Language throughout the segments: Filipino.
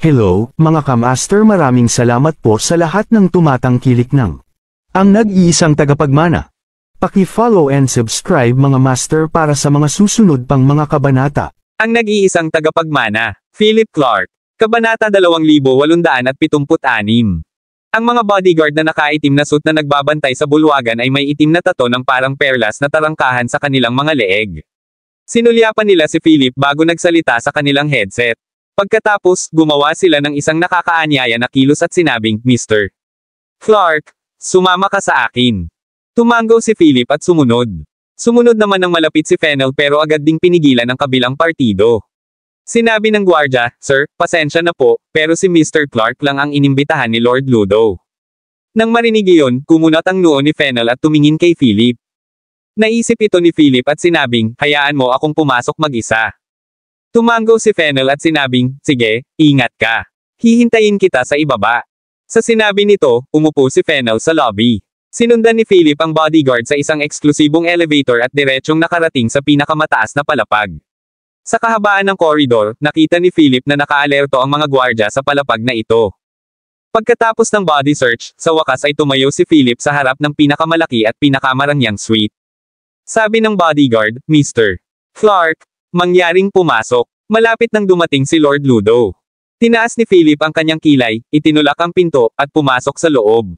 Hello, mga kamaster, maraming salamat po sa lahat ng tumatangkilik ng ang nag-iisang tagapagmana. Paki-follow and subscribe mga master para sa mga susunod pang mga kabanata. Ang nag-iisang tagapagmana, Philip Clark. Kabanata 2876. Ang mga bodyguard na nakaitim na suit na nagbabantay sa bulwagan ay may itim na tato ng parang perlas na tarangkahan sa kanilang mga leeg. Sinulyapan nila si Philip bago nagsalita sa kanilang headset. Pagkatapos, gumawa sila ng isang nakakaanyaya na kilos at sinabing, Mr. Clark, sumama ka sa akin. Tumango si Philip at sumunod. Sumunod naman ng malapit si Fennel pero agad ding pinigilan ng kabilang partido. Sinabi ng gwardya, Sir, pasensya na po, pero si Mr. Clark lang ang inimbitahan ni Lord Ludo. Nang marinig iyon, kumunat ang noo ni Fennel at tumingin kay Philip. Naisip ito ni Philip at sinabing, hayaan mo akong pumasok mag-isa. Tumango si Fennel at sinabing, sige, ingat ka. Hihintayin kita sa ibaba. Sa sinabi nito, umupo si Fennel sa lobby. Sinundan ni Philip ang bodyguard sa isang eksklusibong elevator at diretsyong nakarating sa pinakamataas na palapag. Sa kahabaan ng koridor, nakita ni Philip na nakaalerto ang mga gwardya sa palapag na ito. Pagkatapos ng body search, sa wakas ay tumayo si Philip sa harap ng pinakamalaki at pinakamarangyang suite. Sabi ng bodyguard, Mr. Clark, mangyaring pumasok. Malapit nang dumating si Lord Ludo. Tinaas ni Philip ang kanyang kilay, itinulak ang pinto, at pumasok sa loob.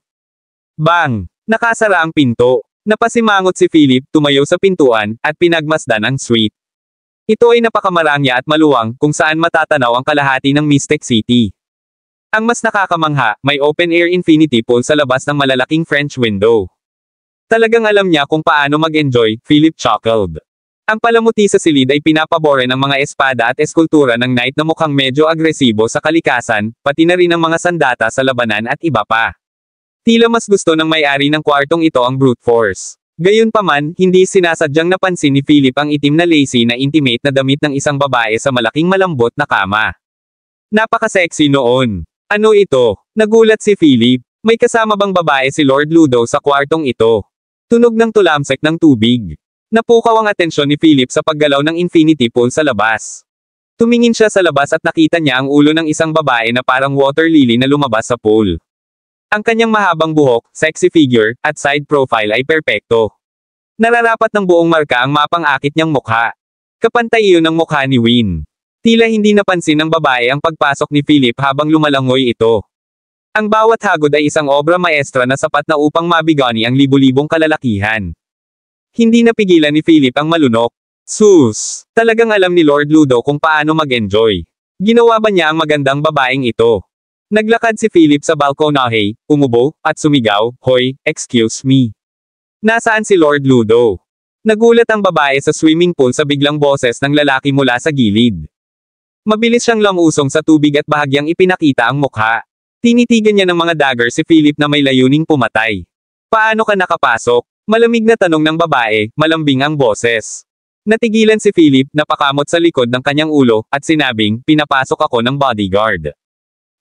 Bang! Nakasara ang pinto. Napasimangot si Philip, tumayo sa pintuan, at pinagmasdan ang suite. Ito ay napakamarangya at maluwang, kung saan matatanaw ang kalahati ng Mystic City. Ang mas nakakamangha, may open-air infinity pool sa labas ng malalaking French window. Talagang alam niya kung paano mag-enjoy, Philip chuckled. Ang palamuti sa silid ay pinapabore ng mga espada at eskultura ng knight na mukhang medyo agresibo sa kalikasan, pati na rin ang mga sandata sa labanan at iba pa. Tila mas gusto ng may-ari ng kwartong ito ang brute force. Gayunpaman, hindi sinasadyang napansin ni Philip ang itim na lacy na intimate na damit ng isang babae sa malaking malambot na kama. Napaka-sexy noon. Ano ito? Nagulat si Philip. May kasama bang babae si Lord Ludo sa kwartong ito? Tunog ng tulamsek ng tubig. Napukaw ang atensyon ni Philip sa paggalaw ng infinity pool sa labas. Tumingin siya sa labas at nakita niya ang ulo ng isang babae na parang water lily na lumabas sa pool. Ang kanyang mahabang buhok, sexy figure, at side profile ay perpekto. Nararapat ng buong marka ang mapang-akit niyang mukha. Kapantay iyon ng mukha ni Win. Tila hindi napansin ng babae ang pagpasok ni Philip habang lumalangoy ito. Ang bawat hagod ay isang obra maestra na sapat na upang mabigani ang libu-libong kalalakihan. Hindi napigilan ni Philip ang malunok. Sus! Talagang alam ni Lord Ludo kung paano mag-enjoy. Ginawa ba niya ang magandang babaeng ito? Naglakad si Philip sa balkonahe, umubo, at sumigaw, Hoy, excuse me. Nasaan si Lord Ludo? Nagulat ang babae sa swimming pool sa biglang boses ng lalaki mula sa gilid. Mabilis siyang lamusong sa tubig at bahagyang ipinakita ang mukha. Tinitigan niya ng mga dagger si Philip na may layuning pumatay. Paano ka nakapasok? Malamig na tanong ng babae, malambing ang boses. Natigilan si Philip, napakamot sa likod ng kanyang ulo, at sinabing, pinapasok ako ng bodyguard.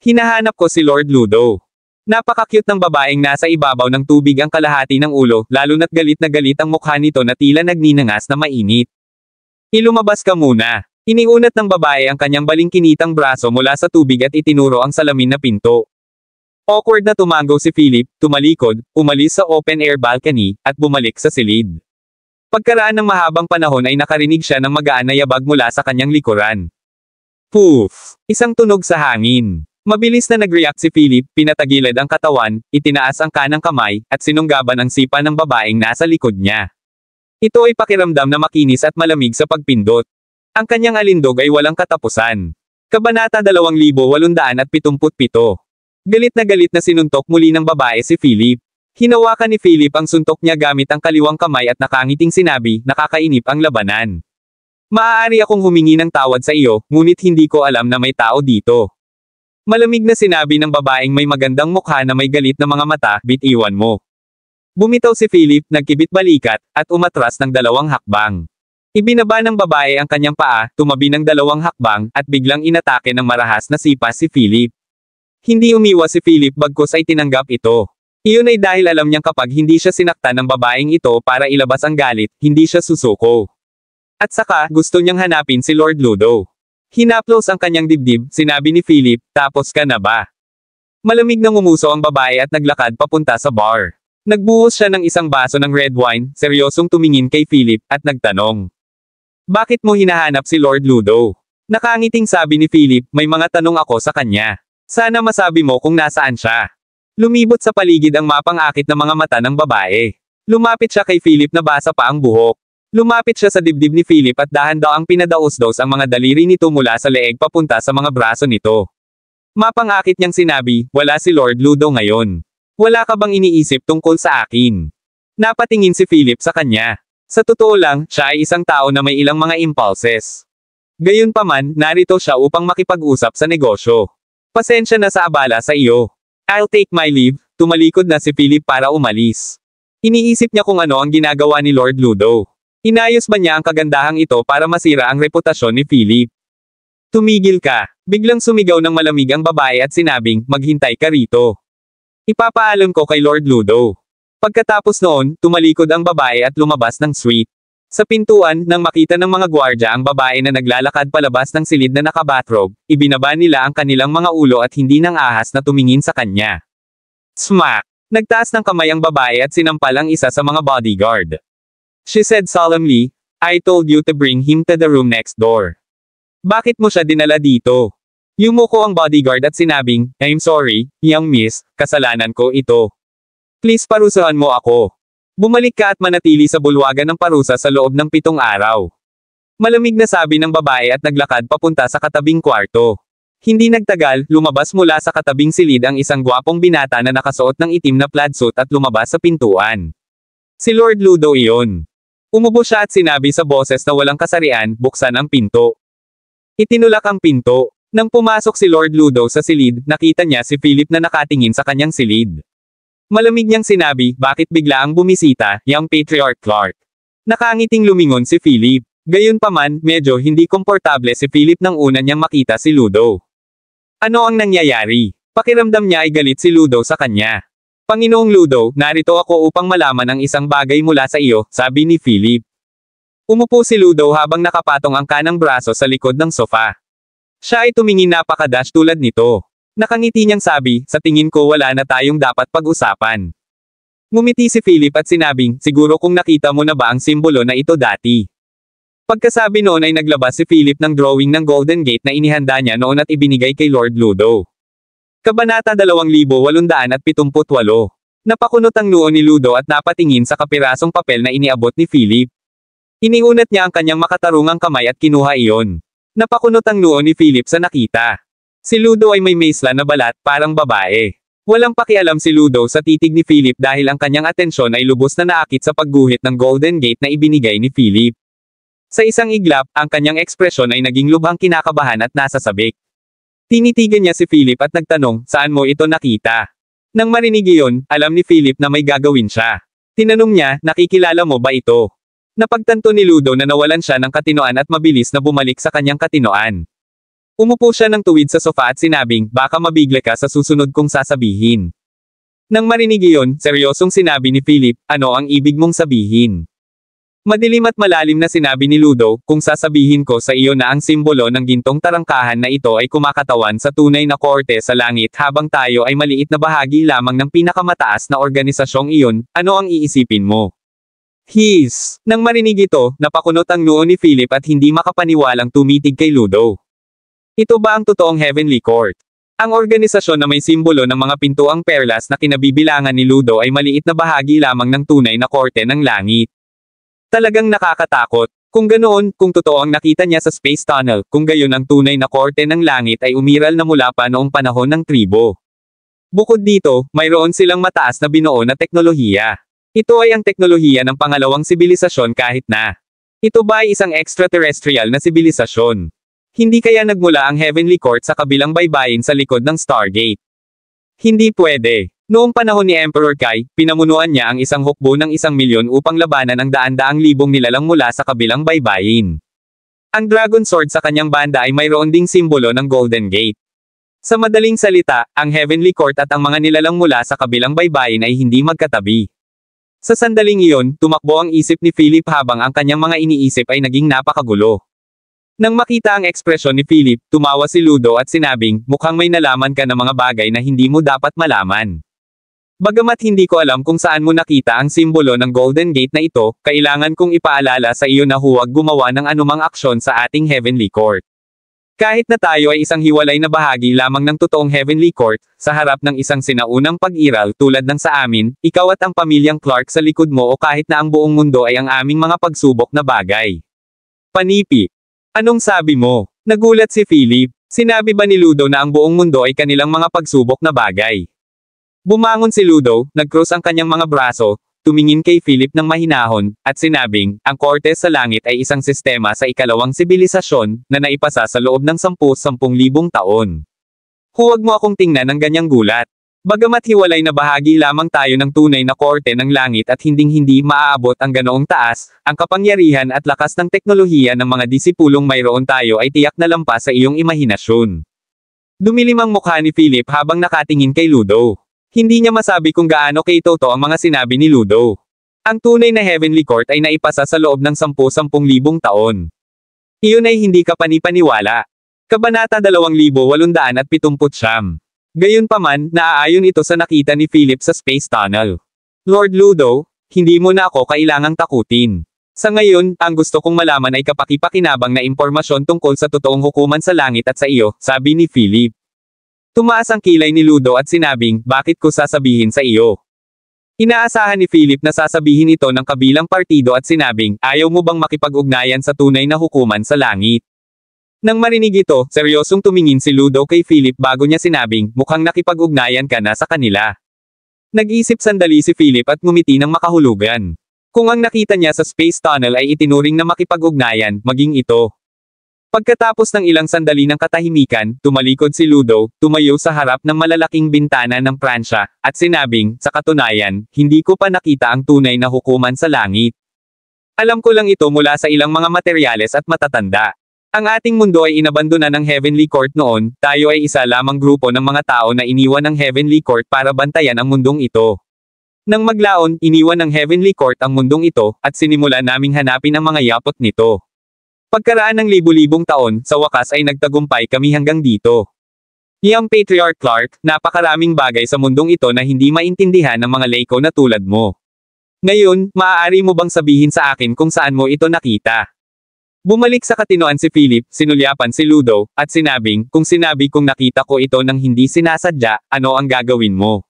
Hinahanap ko si Lord Ludo. Napaka-cute ng babaeng nasa ibabaw ng tubig ang kalahati ng ulo, lalo na't galit na galit ang mukha nito na tila nagninangas na mainit. Ilumabas ka muna. Iniunat ng babae ang kanyang balingkinitang braso mula sa tubig at itinuro ang salamin na pinto. Awkward na tumango si Philip, tumalikod, umalis sa open-air balcony, at bumalik sa silid. Pagkaraan ng mahabang panahon ay nakarinig siya ng magaan na yabag mula sa kanyang likuran. Poof! Isang tunog sa hangin. Mabilis na nag-react si Philip, pinatagilid ang katawan, itinaas ang kanang kamay, at sinunggaban ang sipa ng babaeng nasa likod niya. Ito ay pakiramdam na makinis at malamig sa pagpindot. Ang kanyang alindog ay walang katapusan. Kabanata 2877. Galit na sinuntok muli ng babae si Philip. Hinawakan ni Philip ang suntok niya gamit ang kaliwang kamay at nakangiting sinabi, nakakainip ang labanan. Maaari akong humingi ng tawad sa iyo, ngunit hindi ko alam na may tao dito. Malamig na sinabi ng babaeng may magandang mukha na may galit na mga mata, bitiwan mo. Bumitaw si Philip, nagkibit balikat, at umatras ng 2 hakbang. Ibinaba ng babae ang kanyang paa, tumabi ng 2 hakbang, at biglang inatake ng marahas na sipa si Philip. Hindi umiwas si Philip bagkus ay tinanggap ito. Iyon ay dahil alam niyang kapag hindi siya sinaktan ng babaeng ito para ilabas ang galit, hindi siya susuko. At saka, gusto niyang hanapin si Lord Ludo. Hinaplos ang kanyang dibdib, sinabi ni Philip, tapos ka na ba? Malamig na ngumuso ang babae at naglakad papunta sa bar. Nagbuhos siya ng isang baso ng red wine, seryosong tumingin kay Philip, at nagtanong. Bakit mo hinahanap si Lord Ludo? Nakangiting sabi ni Philip, may mga tanong ako sa kanya. Sana masabi mo kung nasaan siya. Lumibot sa paligid ang mapang-akit na mga mata ng babae. Lumapit siya kay Philip na basa pa ang buhok. Lumapit siya sa dibdib ni Philip at dahan-daang pinadaos-dos ang mga daliri nito mula sa leeg papunta sa mga braso nito. Mapang-akit niyang sinabi, wala si Lord Ludo ngayon. Wala ka bang iniisip tungkol sa akin? Napatingin si Philip sa kanya. Sa totoo lang, siya ay isang tao na may ilang mga impulses. Gayunpaman, narito siya upang makipag-usap sa negosyo. Pasensya na sa abala sa iyo. I'll take my leave. Tumalikod na si Philip para umalis. Iniisip niya kung ano ang ginagawa ni Lord Ludo. Inayos ba niya ang kagandahang ito para masira ang reputasyon ni Philip? Tumigil ka. Biglang sumigaw ng malamig ang babae at sinabing, maghintay ka rito. Ipapaalam ko kay Lord Ludo. Pagkatapos noon, tumalikod ang babae at lumabas ng suite. Sa pintuan, nang makita ng mga gwardya ang babae na naglalakad palabas ng silid na nakabathrobe, ibinaba nila ang kanilang mga ulo at hindi nang ahas na tumingin sa kanya. Smack! Nagtaas ng kamay ang babae at sinampal ang isa sa mga bodyguard. She said solemnly, I told you to bring him to the room next door. Bakit mo siya dinala dito? Yumuko ang bodyguard at sinabing, I'm sorry, young miss, kasalanan ko ito. Please parusahan mo ako. Bumalik ka at manatili sa bulwagan ng parusa sa loob ng 7 araw. Malamig na sabi ng babae at naglakad papunta sa katabing kwarto. Hindi nagtagal, lumabas mula sa katabing silid ang isang gwapong binata na nakasuot ng itim na plaid suit at lumabas sa pintuan. Si Lord Ludo iyon. Umubo siya at sinabi sa boses na walang kasarian, buksan ang pinto. Itinulak ang pinto. Nang pumasok si Lord Ludo sa silid, nakita niya si Philip na nakatingin sa kanyang silid. Malamig niyang sinabi, bakit bigla ang bumisita, young Patriarch Clark? Nakangiting lumingon si Philip. Gayunpaman, medyo hindi komportable si Philip nang una niyang makita si Ludo. Ano ang nangyayari? Pakiramdam niya ay galit si Ludo sa kanya. Panginoong Ludo, narito ako upang malaman ang isang bagay mula sa iyo, sabi ni Philip. Umupo si Ludo habang nakapatong ang kanang braso sa likod ng sofa. Siya ay tumingin napakadash tulad nito. Nakangiti niyang sabi, sa tingin ko wala na tayong dapat pag-usapan. Ngumiti si Philip at sinabing, siguro kung nakita mo na ba ang simbolo na ito dati. Pagkasabi noon ay naglabas si Philip ng drawing ng Golden Gate na inihanda niya noon at ibinigay kay Lord Ludo. Kabanata 2878. Napakunot ang noo ni Ludo at napatingin sa kapirasong papel na iniabot ni Philip. Iniunat niya ang kanyang makatarungang kamay at kinuha iyon. Napakunot ang noo ni Philip sa nakita. Si Ludo ay may maisla na balat, parang babae. Walang pakialam si Ludo sa titig ni Philip dahil ang kanyang atensyon ay lubos na naakit sa pagguhit ng Golden Gate na ibinigay ni Philip. Sa isang iglap, ang kanyang ekspresyon ay naging lubhang kinakabahan at nasasabik. Tinitigan niya si Philip at nagtanong, saan mo ito nakita? Nang marinig iyon, alam ni Philip na may gagawin siya. Tinanong niya, nakikilala mo ba ito? Napagtanto ni Ludo na nawalan siya ng katinoan at mabilis na bumalik sa kanyang katinoan. Umupo siya ng tuwid sa sofa at sinabing, baka mabigla ka sa susunod kong sasabihin. Nang marinig iyon, seryosong sinabi ni Philip, ano ang ibig mong sabihin? Madilim at malalim na sinabi ni Ludo, kung sasabihin ko sa iyo na ang simbolo ng gintong tarangkahan na ito ay kumakatawan sa tunay na korte sa langit habang tayo ay maliit na bahagi lamang ng pinakamataas na organisasyong iyon, ano ang iisipin mo? His. Nang marinig ito, napakunot ang noo ni Philip at hindi makapaniwalang tumitig kay Ludo. Ito ba ang totoong Heavenly Court? Ang organisasyon na may simbolo ng mga pintuang perlas na kinabibilangan ni Ludo ay maliit na bahagi lamang ng tunay na korte ng langit. Talagang nakakatakot. Kung ganoon, kung totoo ang nakita niya sa space tunnel, kung gayon ang tunay na korte ng langit ay umiral na mula pa noong panahon ng tribo. Bukod dito, mayroon silang mataas na binuo na teknolohiya. Ito ay ang teknolohiya ng pangalawang sibilisasyon kahit na. Ito ba ay isang extraterrestrial na sibilisasyon? Hindi kaya nagmula ang Heavenly Court sa kabilang baybayin sa likod ng Stargate? Hindi pwede. Noong panahon ni Emperor Kai, pinamunuan niya ang isang hukbo ng 1,000,000 upang labanan ang daan-daang libong nilalang mula sa kabilang baybayin. Ang Dragon Sword sa kanyang banda ay mayroon ding simbolo ng Golden Gate. Sa madaling salita, ang Heavenly Court at ang mga nilalang mula sa kabilang baybayin ay hindi magkatabi. Sa sandaling iyon, tumakbo ang isip ni Philip habang ang kanyang mga iniisip ay naging napakagulo. Nang makita ang ekspresyon ni Philip, tumawa si Ludo at sinabing, mukhang may nalaman ka ng mga bagay na hindi mo dapat malaman. Bagamat hindi ko alam kung saan mo nakita ang simbolo ng Golden Gate na ito, kailangan kong ipaalala sa iyo na huwag gumawa ng anumang aksyon sa ating Heavenly Court. Kahit na tayo ay isang hiwalay na bahagi lamang ng totoong Heavenly Court, sa harap ng isang sinaunang pag-iral tulad ng sa amin, ikaw at ang pamilyang Clark sa likod mo o kahit na ang buong mundo ay ang aming mga pagsubok na bagay. Panipi. Anong sabi mo? Nagulat si Philip. Sinabi ba ni Ludo na ang buong mundo ay kanilang mga pagsubok na bagay? Bumangon si Ludo, nag-cross ang kanyang mga braso, tumingin kay Philip ng mahinahon, at sinabing, ang korte sa langit ay isang sistema sa ikalawang sibilisasyon, na naipasa sa loob ng 10,000 taon. Huwag mo akong tingnan ng ganyang gulat. Bagamat hiwalay na bahagi lamang tayo ng tunay na korte ng langit at hinding-hindi maaabot ang ganoong taas, ang kapangyarihan at lakas ng teknolohiya ng mga disipulong mayroon tayo ay tiyak na lampas sa iyong imahinasyon. Dumilim ang mukha ni Philip habang nakatingin kay Ludo. Hindi niya masabi kung gaano kay-toto ang mga sinabi ni Ludo. Ang tunay na Heavenly Court ay naipasa sa loob ng 10,000 taon. Iyon ay hindi ka panipaniwala. Kabanata 2879. Gayunpaman, naaayon ito sa nakita ni Philip sa Space Tunnel. Lord Ludo, hindi mo na ako kailangang takutin. Sa ngayon, ang gusto kong malaman ay kapaki-pakinabang na impormasyon tungkol sa totoong hukuman sa langit at sa iyo, sabi ni Philip. Tumaas ang kilay ni Ludo at sinabing, bakit ko sasabihin sa iyo? Inaasahan ni Philip na sasabihin ito ng kabilang partido at sinabing, ayaw mo bang makipag-ugnayan sa tunay na hukuman sa langit? Nang marinig ito, seryosong tumingin si Ludo kay Philip bago niya sinabing, mukhang nakipag-ugnayan ka na sa kanila. Nag-isip sandali si Philip at ngumiti ng makahulugan. Kung ang nakita niya sa Space Tunnel ay itinuring na makipag-ugnayan, maging ito. Pagkatapos ng ilang sandali ng katahimikan, tumalikod si Ludo, tumayo sa harap ng malalaking bintana ng Pransya, at sinabing, sa katunayan, hindi ko pa nakita ang tunay na hukuman sa langit. Alam ko lang ito mula sa ilang mga materyales at matatanda. Ang ating mundo ay inabandona ng Heavenly Court noon, tayo ay isa lamang grupo ng mga tao na iniwan ng Heavenly Court para bantayan ang mundong ito. Nang maglaon, iniwan ng Heavenly Court ang mundong ito, at sinimulan naming hanapin ang mga yapot nito. Pagkaraan ng libu-libong taon, sa wakas ay nagtagumpay kami hanggang dito. Young Patriarch Clark, napakaraming bagay sa mundong ito na hindi maintindihan ng mga layko na tulad mo. Ngayon, maaari mo bang sabihin sa akin kung saan mo ito nakita? Bumalik sa katinoan si Philip, sinulyapan si Ludo, at sinabing, kung sinabi kong nakita ko ito nang hindi sinasadya, ano ang gagawin mo?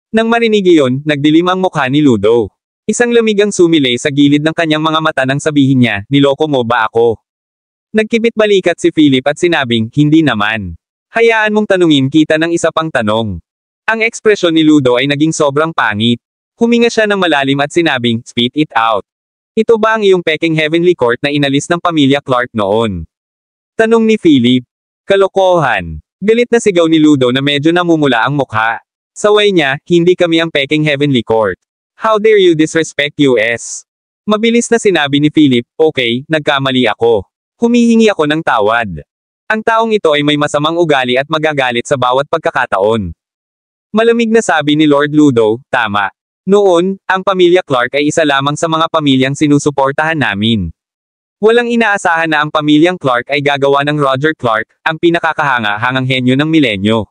Nang marinig iyon, nagdilim ang mukha ni Ludo. Isang lamig ang sumilay sa gilid ng kanyang mga mata nang sabihin niya, niloko mo ba ako? Nagkibit balikat si Philip at sinabing, hindi naman. Hayaan mong tanungin kita ng isa pang tanong. Ang ekspresyon ni Ludo ay naging sobrang pangit. Huminga siya ng malalim at sinabing, spit it out. Ito ba ang iyong peking Heavenly Court na inalis ng pamilya Clark noon? Tanong ni Philip. Kalokohan. Galit na sigaw ni Ludo na medyo namumula ang mukha. Saway niya, hindi kami ang peking Heavenly Court. How dare you disrespect US? Mabilis na sinabi ni Philip, okay, nagkamali ako. Humihingi ako ng tawad. Ang taong ito ay may masamang ugali at magagalit sa bawat pagkakataon. Malamig na sabi ni Lord Ludo, tama. Noon, ang pamilya Clark ay isa lamang sa mga pamilyang sinusuportahan namin. Walang inaasahan na ang pamilyang Clark ay gagawa ng Roger Clark, ang pinakakahanga-hangang henyo ng milenyo.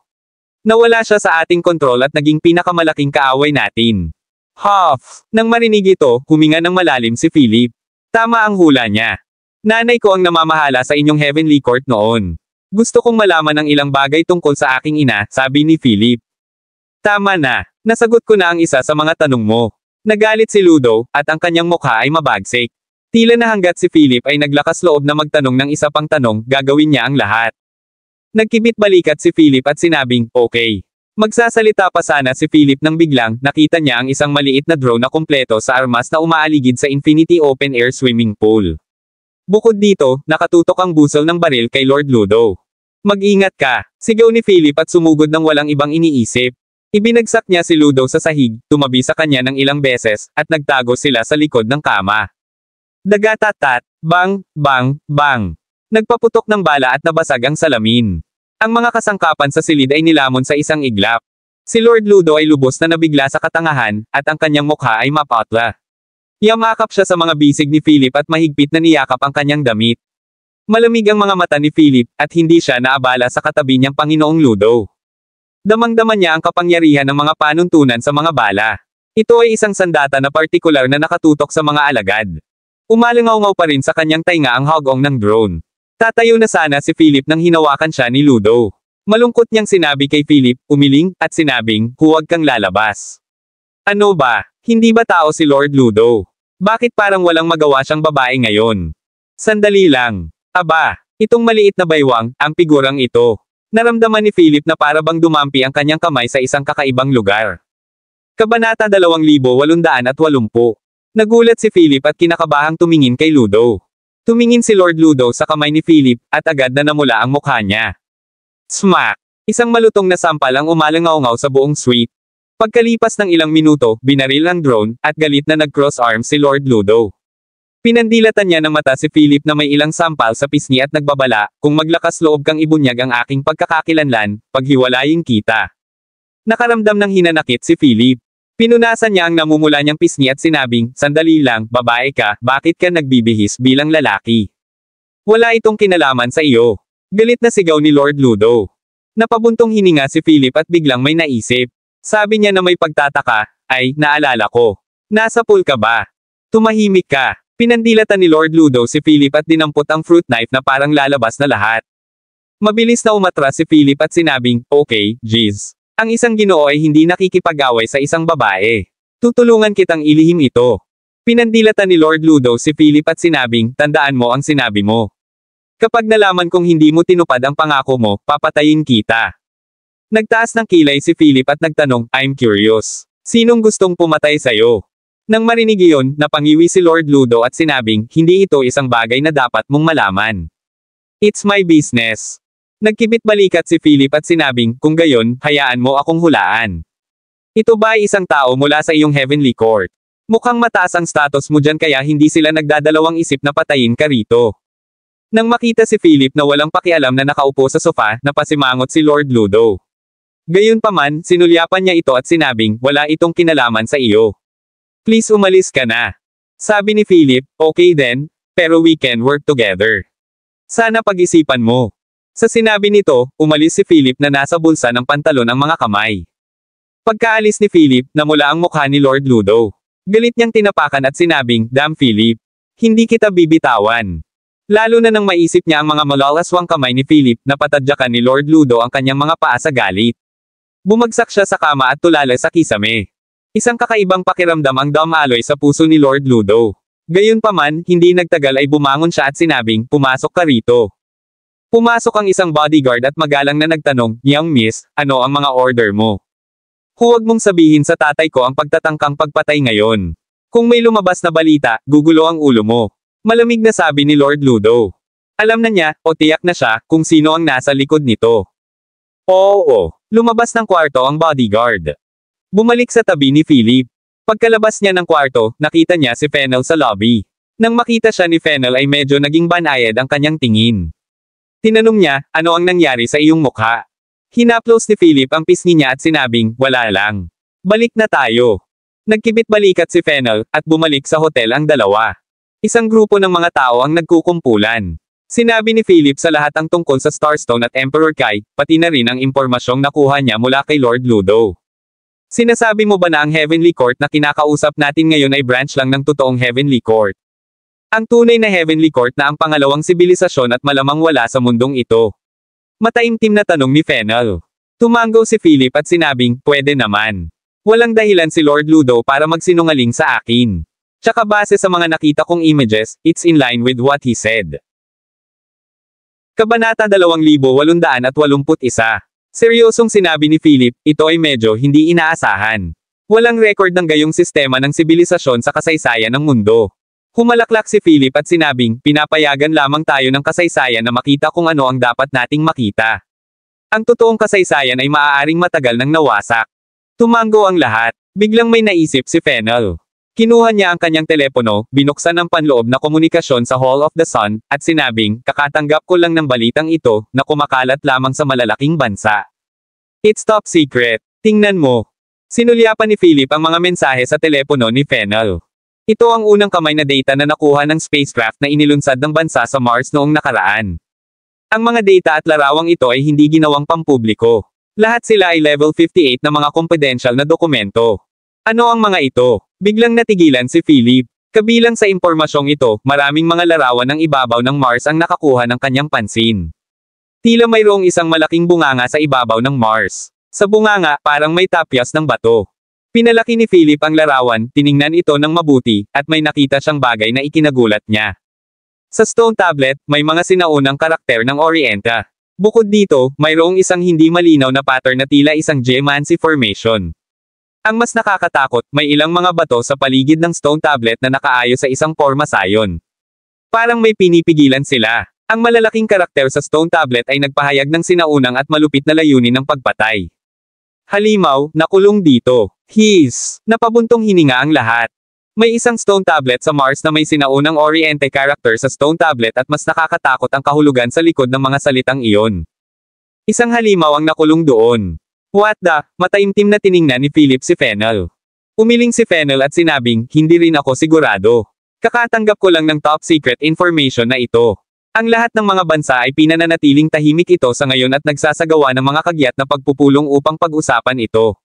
Nawala siya sa ating kontrol at naging pinakamalaking kaaway natin. Huff! Nang marinig ito, huminga ng malalim si Philip. Tama ang hula niya. Nanay ko ang namamahala sa inyong Heavenly Court noon. Gusto kong malaman ng ilang bagay tungkol sa aking ina, sabi ni Philip. Tama na. Nasagot ko na ang isa sa mga tanong mo. Nagalit si Ludo, at ang kanyang mukha ay mabagsik. Tila na hanggat si Philip ay naglakas loob na magtanong ng isa pang tanong, gagawin niya ang lahat. Nagkibit balikat si Philip at sinabing, okay. Magsasalita pa sana si Philip nang biglang, nakita niya ang isang maliit na drone na kumpleto sa armas na umaaligid sa Infinity Open Air Swimming Pool. Bukod dito, nakatutok ang busol ng baril kay Lord Ludo. Mag-ingat ka, sigaw ni Philip at sumugod ng walang ibang iniisip. Ibinagsak niya si Ludo sa sahig, tumabi sa kanya ng ilang beses, at nagtago sila sa likod ng kama. Dagatatat, bang, bang, bang. Nagpaputok ng bala at nabasag ang salamin. Ang mga kasangkapan sa silid ay nilamon sa isang iglap. Si Lord Ludo ay lubos na nabigla sa katangahan, at ang kanyang mukha ay mapatla. Yamakap siya sa mga bisig ni Philip at mahigpit na niyakap ang kanyang damit. Malamig ang mga mata ni Philip, at hindi siya naabala sa katabi niyang Panginoong Ludo. Damang-dama niya ang kapangyarihan ng mga panuntunan sa mga bala. Ito ay isang sandata na partikular na nakatutok sa mga alagad. Umalingaw-ngaw pa rin sa kanyang tainga ang hagong ng drone. Tatayo na sana si Philip nang hinawakan siya ni Ludo. Malungkot niyang sinabi kay Philip, umiling, at sinabing, huwag kang lalabas. Ano ba? Hindi ba tao si Lord Ludo? Bakit parang walang magawa siyang babae ngayon? Sandali lang. Aba, itong maliit na baywang, ang figurang ito. Naramdaman ni Philip na para bang dumampi ang kanyang kamay sa isang kakaibang lugar. Kabanata 2880. Nagulat si Philip at kinakabahang tumingin kay Ludo. Tumingin si Lord Ludo sa kamay ni Philip, at agad na namula ang mukha niya. Smack! Isang malutong na sampal ang umalangaw-ngaw sa buong suite. Pagkalipas ng ilang minuto, binaril ang drone, at galit na nag-cross arms si Lord Ludo. Pinandilatan niya ng mata si Philip na may ilang sampal sa pisngi at nagbabala, kung maglakas loob kang ibunyag ang aking pagkakakilanlan, paghiwalayin kita. Nakaramdam ng hinanakit si Philip. Pinunasan niya ang namumula niyang pisngi at sinabing, sandali lang, babae ka, bakit ka nagbibihis bilang lalaki? Wala itong kinalaman sa iyo. Galit na sigaw ni Lord Ludo. Napabuntong hininga si Philip at biglang may naisip. Sabi niya na may pagtataka, ay, naalala ko. Nasa pool ka ba? Tumahimik ka. Pinandilatan ni Lord Ludo si Philip at dinampot ang fruit knife na parang lalabas na lahat. Mabilis na umatras si Philip at sinabing, okay, Jeez. Ang isang Ginoo ay hindi nakikipag-away sa isang babae. Tutulungan kitang ilihim ito. Pinandilatan ni Lord Ludo si Philip at sinabing, tandaan mo ang sinabi mo. Kapag nalaman kong hindi mo tinupad ang pangako mo, papatayin kita. Nagtaas ng kilay si Philip at nagtanong, I'm curious. Sinong gustong pumatay sa'yo? Nang marinig iyon, napangiwi si Lord Ludo at sinabing, hindi ito isang bagay na dapat mong malaman. It's my business. Nagkibit balikat si Philip at sinabing, kung gayon, hayaan mo akong hulaan. Ito ba ay isang tao mula sa iyong heavenly court? Mukhang mataas ang status mo dyan kaya hindi sila nagdadalawang isip na patayin ka rito. Nang makita si Philip na walang pakialam na nakaupo sa sofa, napasimangot si Lord Ludo. Gayunpaman, sinulyapan niya ito at sinabing, wala itong kinalaman sa iyo. Please umalis ka na. Sabi ni Philip, okay then, pero we can work together. Sana pag-isipan mo. Sa sinabi nito, umalis si Philip na nasa bulsa ng pantalon ang mga kamay. Pagkaalis ni Philip, namula ang mukha ni Lord Ludo. Galit niyang tinapakan at sinabing, damn Philip. Hindi kita bibitawan. Lalo na nang maisip niya ang mga malalaswang kamay ni Philip, napatadyakan ni Lord Ludo ang kanyang mga paa sa galit. Bumagsak siya sa kama at tulala sa kisame. Isang kakaibang pakiramdam ang dumaloy sa puso ni Lord Ludo. Gayunpaman, hindi nagtagal ay bumangon siya at sinabing, pumasok ka rito. Pumasok ang isang bodyguard at magalang na nagtanong, young miss, ano ang mga order mo? Huwag mong sabihin sa tatay ko ang pagtatangkang pagpatay ngayon. Kung may lumabas na balita, gugulo ang ulo mo. Malamig na sabi ni Lord Ludo. Alam na niya, o tiyak na siya, kung sino ang nasa likod nito. Oo, lumabas ng kwarto ang bodyguard. Bumalik sa tabi ni Philip. Pagkalabas niya ng kwarto, nakita niya si Fennel sa lobby. Nang makita siya ni Fennel ay medyo naging banayad ang kanyang tingin. Tinanong niya, ano ang nangyari sa iyong mukha? Hinaplos ni Philip ang pisngi niya at sinabing, wala lang. Balik na tayo. Nagkibit balikat si Fennel, at bumalik sa hotel ang dalawa. Isang grupo ng mga tao ang nagkukumpulan. Sinabi ni Philip sa lahat ang tungkol sa Starstone at Emperor Kai, pati na rin ang impormasyong nakuha niya mula kay Lord Ludo. Sinasabi mo ba na ang Heavenly Court na kinakausap natin ngayon ay branch lang ng totoong Heavenly Court? Ang tunay na Heavenly Court na ang pangalawang sibilisasyon at malamang wala sa mundong ito. Mataimtim na tanong ni Fennel. Tumango si Philip at sinabing, pwede naman. Walang dahilan si Lord Ludo para magsinungaling sa akin. Tsaka base sa mga nakita kong images, it's in line with what he said. Kabanata 2881. Seryosong sinabi ni Philip, ito ay medyo hindi inaasahan. Walang record ng gayong sistema ng sibilisasyon sa kasaysayan ng mundo. Humalaklak si Philip at sinabing, pinapayagan lamang tayo ng kasaysayan na makita kung ano ang dapat nating makita. Ang totoong kasaysayan ay maaaring matagal nang nawasak. Tumango ang lahat. Biglang may naisip si Fennel. Kinuha niya ang kanyang telepono, binuksan ang panloob na komunikasyon sa Hall of the Sun, at sinabing, kakatanggap ko lang ng balitang ito, na kumakalat lamang sa malalaking bansa. It's top secret. Tingnan mo. Sinulyapan ni Philip ang mga mensahe sa telepono ni Fennel. Ito ang unang kamay na data na nakuha ng spacecraft na inilunsad ng bansa sa Mars noong nakaraan. Ang mga data at larawang ito ay hindi ginawang pampubliko. Lahat sila ay level 58 na mga confidential na dokumento. Ano ang mga ito? Biglang natigilan si Philip. Kabilang sa impormasyong ito, maraming mga larawan ng ibabaw ng Mars ang nakakuha ng kanyang pansin. Tila mayroong isang malaking bunganga sa ibabaw ng Mars. Sa bunganga, parang may tapyas ng bato. Pinalaki ni Philip ang larawan, tiningnan ito ng mabuti, at may nakita siyang bagay na ikinagulat niya. Sa stone tablet, may mga sinaunang karakter ng Orienta. Bukod dito, mayroong isang hindi malinaw na pattern na tila isang geomancy formation. Ang mas nakakatakot, may ilang mga bato sa paligid ng stone tablet na nakaayos sa isang pormasayon. Parang may pinipigilan sila. Ang malalaking karakter sa stone tablet ay nagpahayag ng sinaunang at malupit na layunin ng pagpatay. Halimaw, nakulong dito. Napabuntong hininga ang lahat. May isang stone tablet sa Mars na may sinaunang Oriente character sa stone tablet at mas nakakatakot ang kahulugan sa likod ng mga salitang iyon. Isang halimaw ang nakulong doon. What the? Mataimtim na tiningnan ni Philip si Fennel. Umiling si Fennel at sinabing, hindi rin ako sigurado. Kakatanggap ko lang ng top secret information na ito. Ang lahat ng mga bansa ay pinananatiling tahimik ito sa ngayon at nagsasagawa ng mga kagyat na pagpupulong upang pag-usapan ito.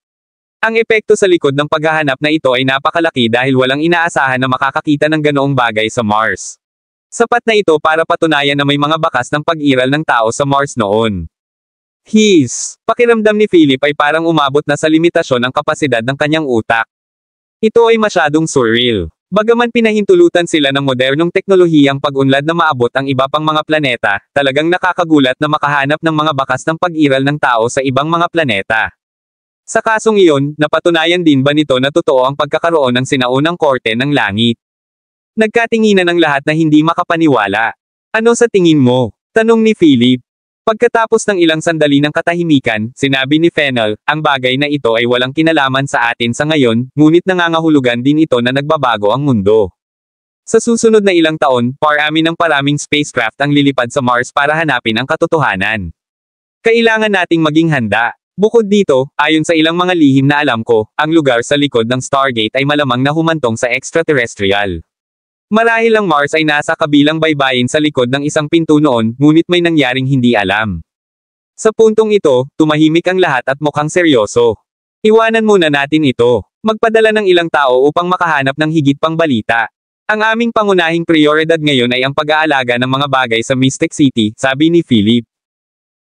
Ang epekto sa likod ng paghahanap na ito ay napakalaki dahil walang inaasahan na makakakita ng ganoong bagay sa Mars. Sapat na ito para patunayan na may mga bakas ng pag-iral ng tao sa Mars noon. Pakiramdam ni Philip ay parang umabot na sa limitasyon ang kapasidad ng kanyang utak. Ito ay masyadong surreal. Bagaman pinahintulutan sila ng modernong teknolohiyang pag-unlad na maabot ang iba pang mga planeta, talagang nakakagulat na makahanap ng mga bakas ng pag-iral ng tao sa ibang mga planeta. Sa kasong iyon, napatunayan din ba nito na totoo ang pagkakaroon ng sinaunang korte ng langit? Nagkatinginan ang lahat na hindi makapaniwala. Ano sa tingin mo? Tanong ni Philip. Pagkatapos ng ilang sandali ng katahimikan, sinabi ni Fennel, ang bagay na ito ay walang kinalaman sa atin sa ngayon, ngunit nangangahulugan din ito na nagbabago ang mundo. Sa susunod na ilang taon, paraming spacecraft ang lilipad sa Mars para hanapin ang katotohanan. Kailangan nating maging handa. Bukod dito, ayon sa ilang mga lihim na alam ko, ang lugar sa likod ng Stargate ay malamang na humantong sa extraterrestrial. Marahil ang Mars ay nasa kabilang baybayin sa likod ng isang pinto noon, ngunit may nangyaring hindi alam. Sa puntong ito, tumahimik ang lahat at mukhang seryoso. Iwanan muna natin ito. Magpadala ng ilang tao upang makahanap ng higit pang balita. Ang aming pangunahing prioridad ngayon ay ang pag-aalaga ng mga bagay sa Mystic City, sabi ni Philip.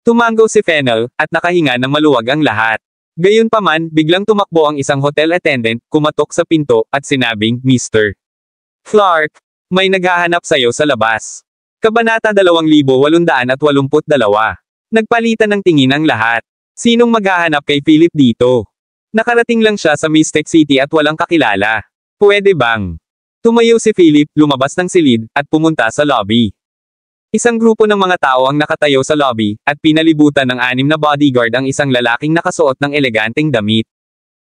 Tumango si Fennel, at nakahinga ng maluwag ang lahat. Gayunpaman, biglang tumakbo ang isang hotel attendant, kumatok sa pinto, at sinabing, Mr. Clark, may naghahanap sa'yo sa labas. Kabanata 2882. Nagpalitan ng tingin ang lahat. Sinong maghahanap kay Philip dito? Nakarating lang siya sa Mystic City at walang kakilala. Pwede bang? Tumayo si Philip, lumabas ng silid, at pumunta sa lobby. Isang grupo ng mga tao ang nakatayo sa lobby, at pinalibutan ng 6 na bodyguard ang isang lalaking nakasuot ng eleganteng damit.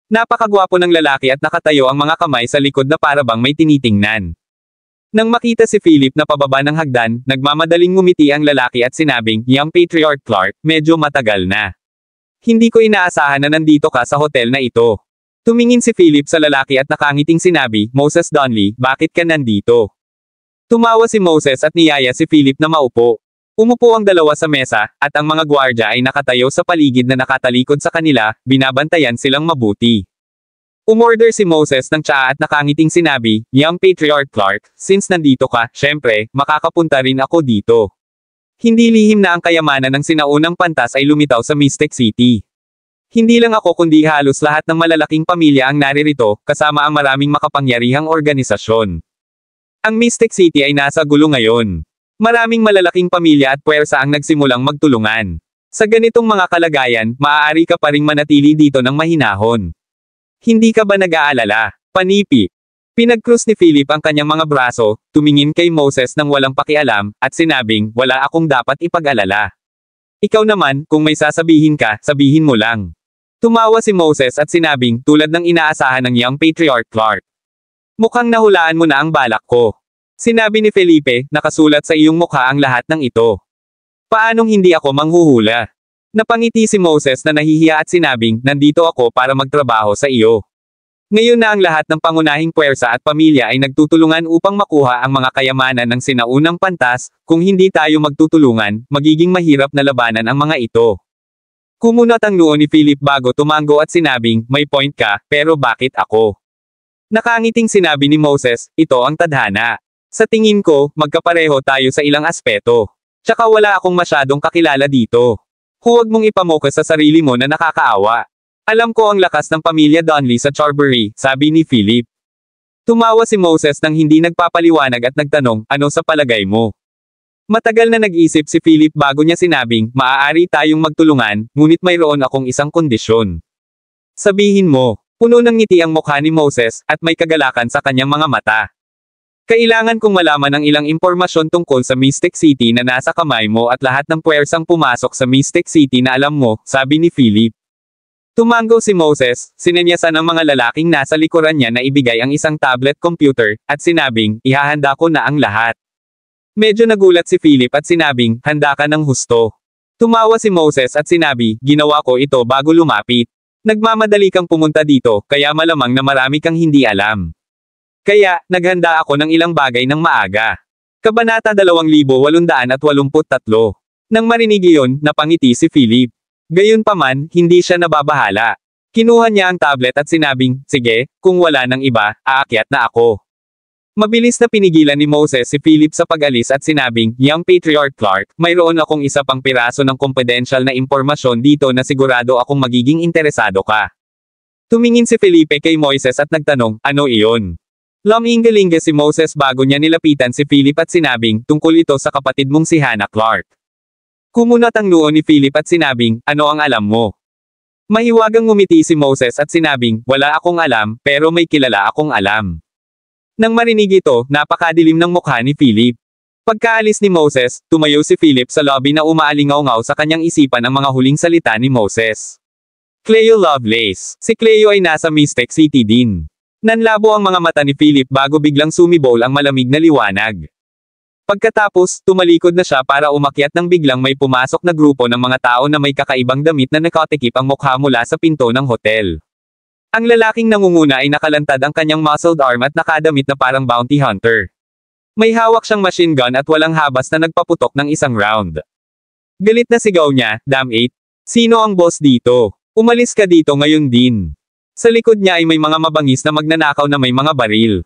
Napakagwapo ng lalaki at nakatayo ang mga kamay sa likod na parabang may tinitingnan. Nang makita si Philip na pababa ng hagdan, nagmamadaling ngumiti ang lalaki at sinabing, Young Patriarch Clark, medyo matagal na. Hindi ko inaasahan na nandito ka sa hotel na ito. Tumingin si Philip sa lalaki at nakangiting sinabi, Moses Donley, bakit ka nandito? Tumawa si Moses at niyaya si Philip na maupo. Umupo ang dalawa sa mesa, at ang mga gwardya ay nakatayo sa paligid na nakatalikod sa kanila, binabantayan silang mabuti. Umorder si Moses ng tsaa at nakangiting sinabi, Young Patriarch Clark, since nandito ka, syempre, makakapunta rin ako dito. Hindi lihim na ang kayamanan ng sinaunang pantas ay lumitaw sa Mystic City. Hindi lang ako kundi halos lahat ng malalaking pamilya ang naririto, kasama ang maraming makapangyarihang organisasyon. Ang Mystic City ay nasa gulo ngayon. Maraming malalaking pamilya at puwersa ang nagsimulang magtulungan. Sa ganitong mga kalagayan, maaari ka pa ring manatili dito ng mahinahon. Hindi ka ba nag-aalala? Panipi. Pinag-cross ni Philip ang kanyang mga braso, tumingin kay Moses nang walang pakialam, at sinabing, wala akong dapat ipag-alala. Ikaw naman, kung may sasabihin ka, sabihin mo lang. Tumawa si Moses at sinabing, tulad ng inaasahan ng Young Patriarch Clark. Mukhang nahulaan mo na ang balak ko. Sinabi ni Felipe, nakasulat sa iyong mukha ang lahat ng ito. Paanong hindi ako manghuhula? Napangiti si Moses na nahihiya at sinabing, nandito ako para magtrabaho sa iyo. Ngayon na ang lahat ng pangunahing puwersa at pamilya ay nagtutulungan upang makuha ang mga kayamanan ng sinaunang pantas, kung hindi tayo magtutulungan, magiging mahirap na labanan ang mga ito. Kumunat ang noo ni Philip bago tumango at sinabing, may point ka, pero bakit ako? Nakangiting sinabi ni Moses, ito ang tadhana. Sa tingin ko, magkapareho tayo sa ilang aspeto. Tsaka wala akong masyadong kakilala dito. Huwag mong ipamoka sa sarili mo na nakakaawa. Alam ko ang lakas ng pamilya Donnelly sa Charberry, sabi ni Philip. Tumawa si Moses nang hindi nagpapaliwanag at nagtanong, ano sa palagay mo? Matagal na nag-isip si Philip bago niya sinabing, maaari tayong magtulungan, ngunit mayroon akong isang kondisyon. Sabihin mo, puno ng ngiti ang mukha ni Moses, at may kagalakan sa kanyang mga mata. Kailangan kong malaman ang ilang impormasyon tungkol sa Mystic City na nasa kamay mo at lahat ng puwersang pumasok sa Mystic City na alam mo, sabi ni Philip. Tumango si Moses, sinenyasan ng mga lalaking nasa likuran niya na ibigay ang isang tablet computer, at sinabing, ihahanda ko na ang lahat. Medyo nagulat si Philip at sinabing, handa ka ng husto. Tumawa si Moses at sinabi, ginawa ko ito bago lumapit. Nagmamadali kang pumunta dito, kaya malamang na marami kang hindi alam. Kaya, naghanda ako ng ilang bagay ng maaga. Kabanata 2883. Nang marinig iyon, napangiti si Philip. Gayunpaman, hindi siya nababahala. Kinuha niya ang tablet at sinabing, sige, kung wala ng iba, aakyat na ako. Mabilis na pinigilan ni Moses si Philip sa pag-alis at sinabing, Young Patriarch Clark, mayroon akong isa pang piraso ng confidential na impormasyon dito na sigurado akong magiging interesado ka. Tumingin si Felipe kay Moises at nagtanong, ano iyon? Lumingalinga si Moses bago niya nilapitan si Philip at sinabing, tungkol ito sa kapatid mong si Hannah Clark. Kumunat ang noo ni Philip at sinabing, ano ang alam mo? Mahiwagang ngumiti si Moses at sinabing, wala akong alam, pero may kilala akong alam. Nang marinig ito, napakadilim ng mukha ni Philip. Pagkaalis ni Moses, tumayo si Philip sa lobby na umaalingaw-ngaw sa kanyang isipan ang mga huling salita ni Moses. Cleo Lovelace. Si Cleo ay nasa Mystic City din. Nanlabo ang mga mata ni Philip bago biglang sumibol ang malamig na liwanag. Pagkatapos, tumalikod na siya para umakyat nang biglang may pumasok na grupo ng mga tao na may kakaibang damit na nakatikip ang mukha mula sa pinto ng hotel. Ang lalaking nangunguna ay nakalantad ang kanyang muscled arm at nakadamit na parang bounty hunter. May hawak siyang machine gun at walang habas na nagpaputok ng isang round. Galit na sigaw niya, damn it. Sino ang boss dito? Umalis ka dito ngayon din. Sa likod niya ay may mga mabangis na magnanakaw na may mga baril.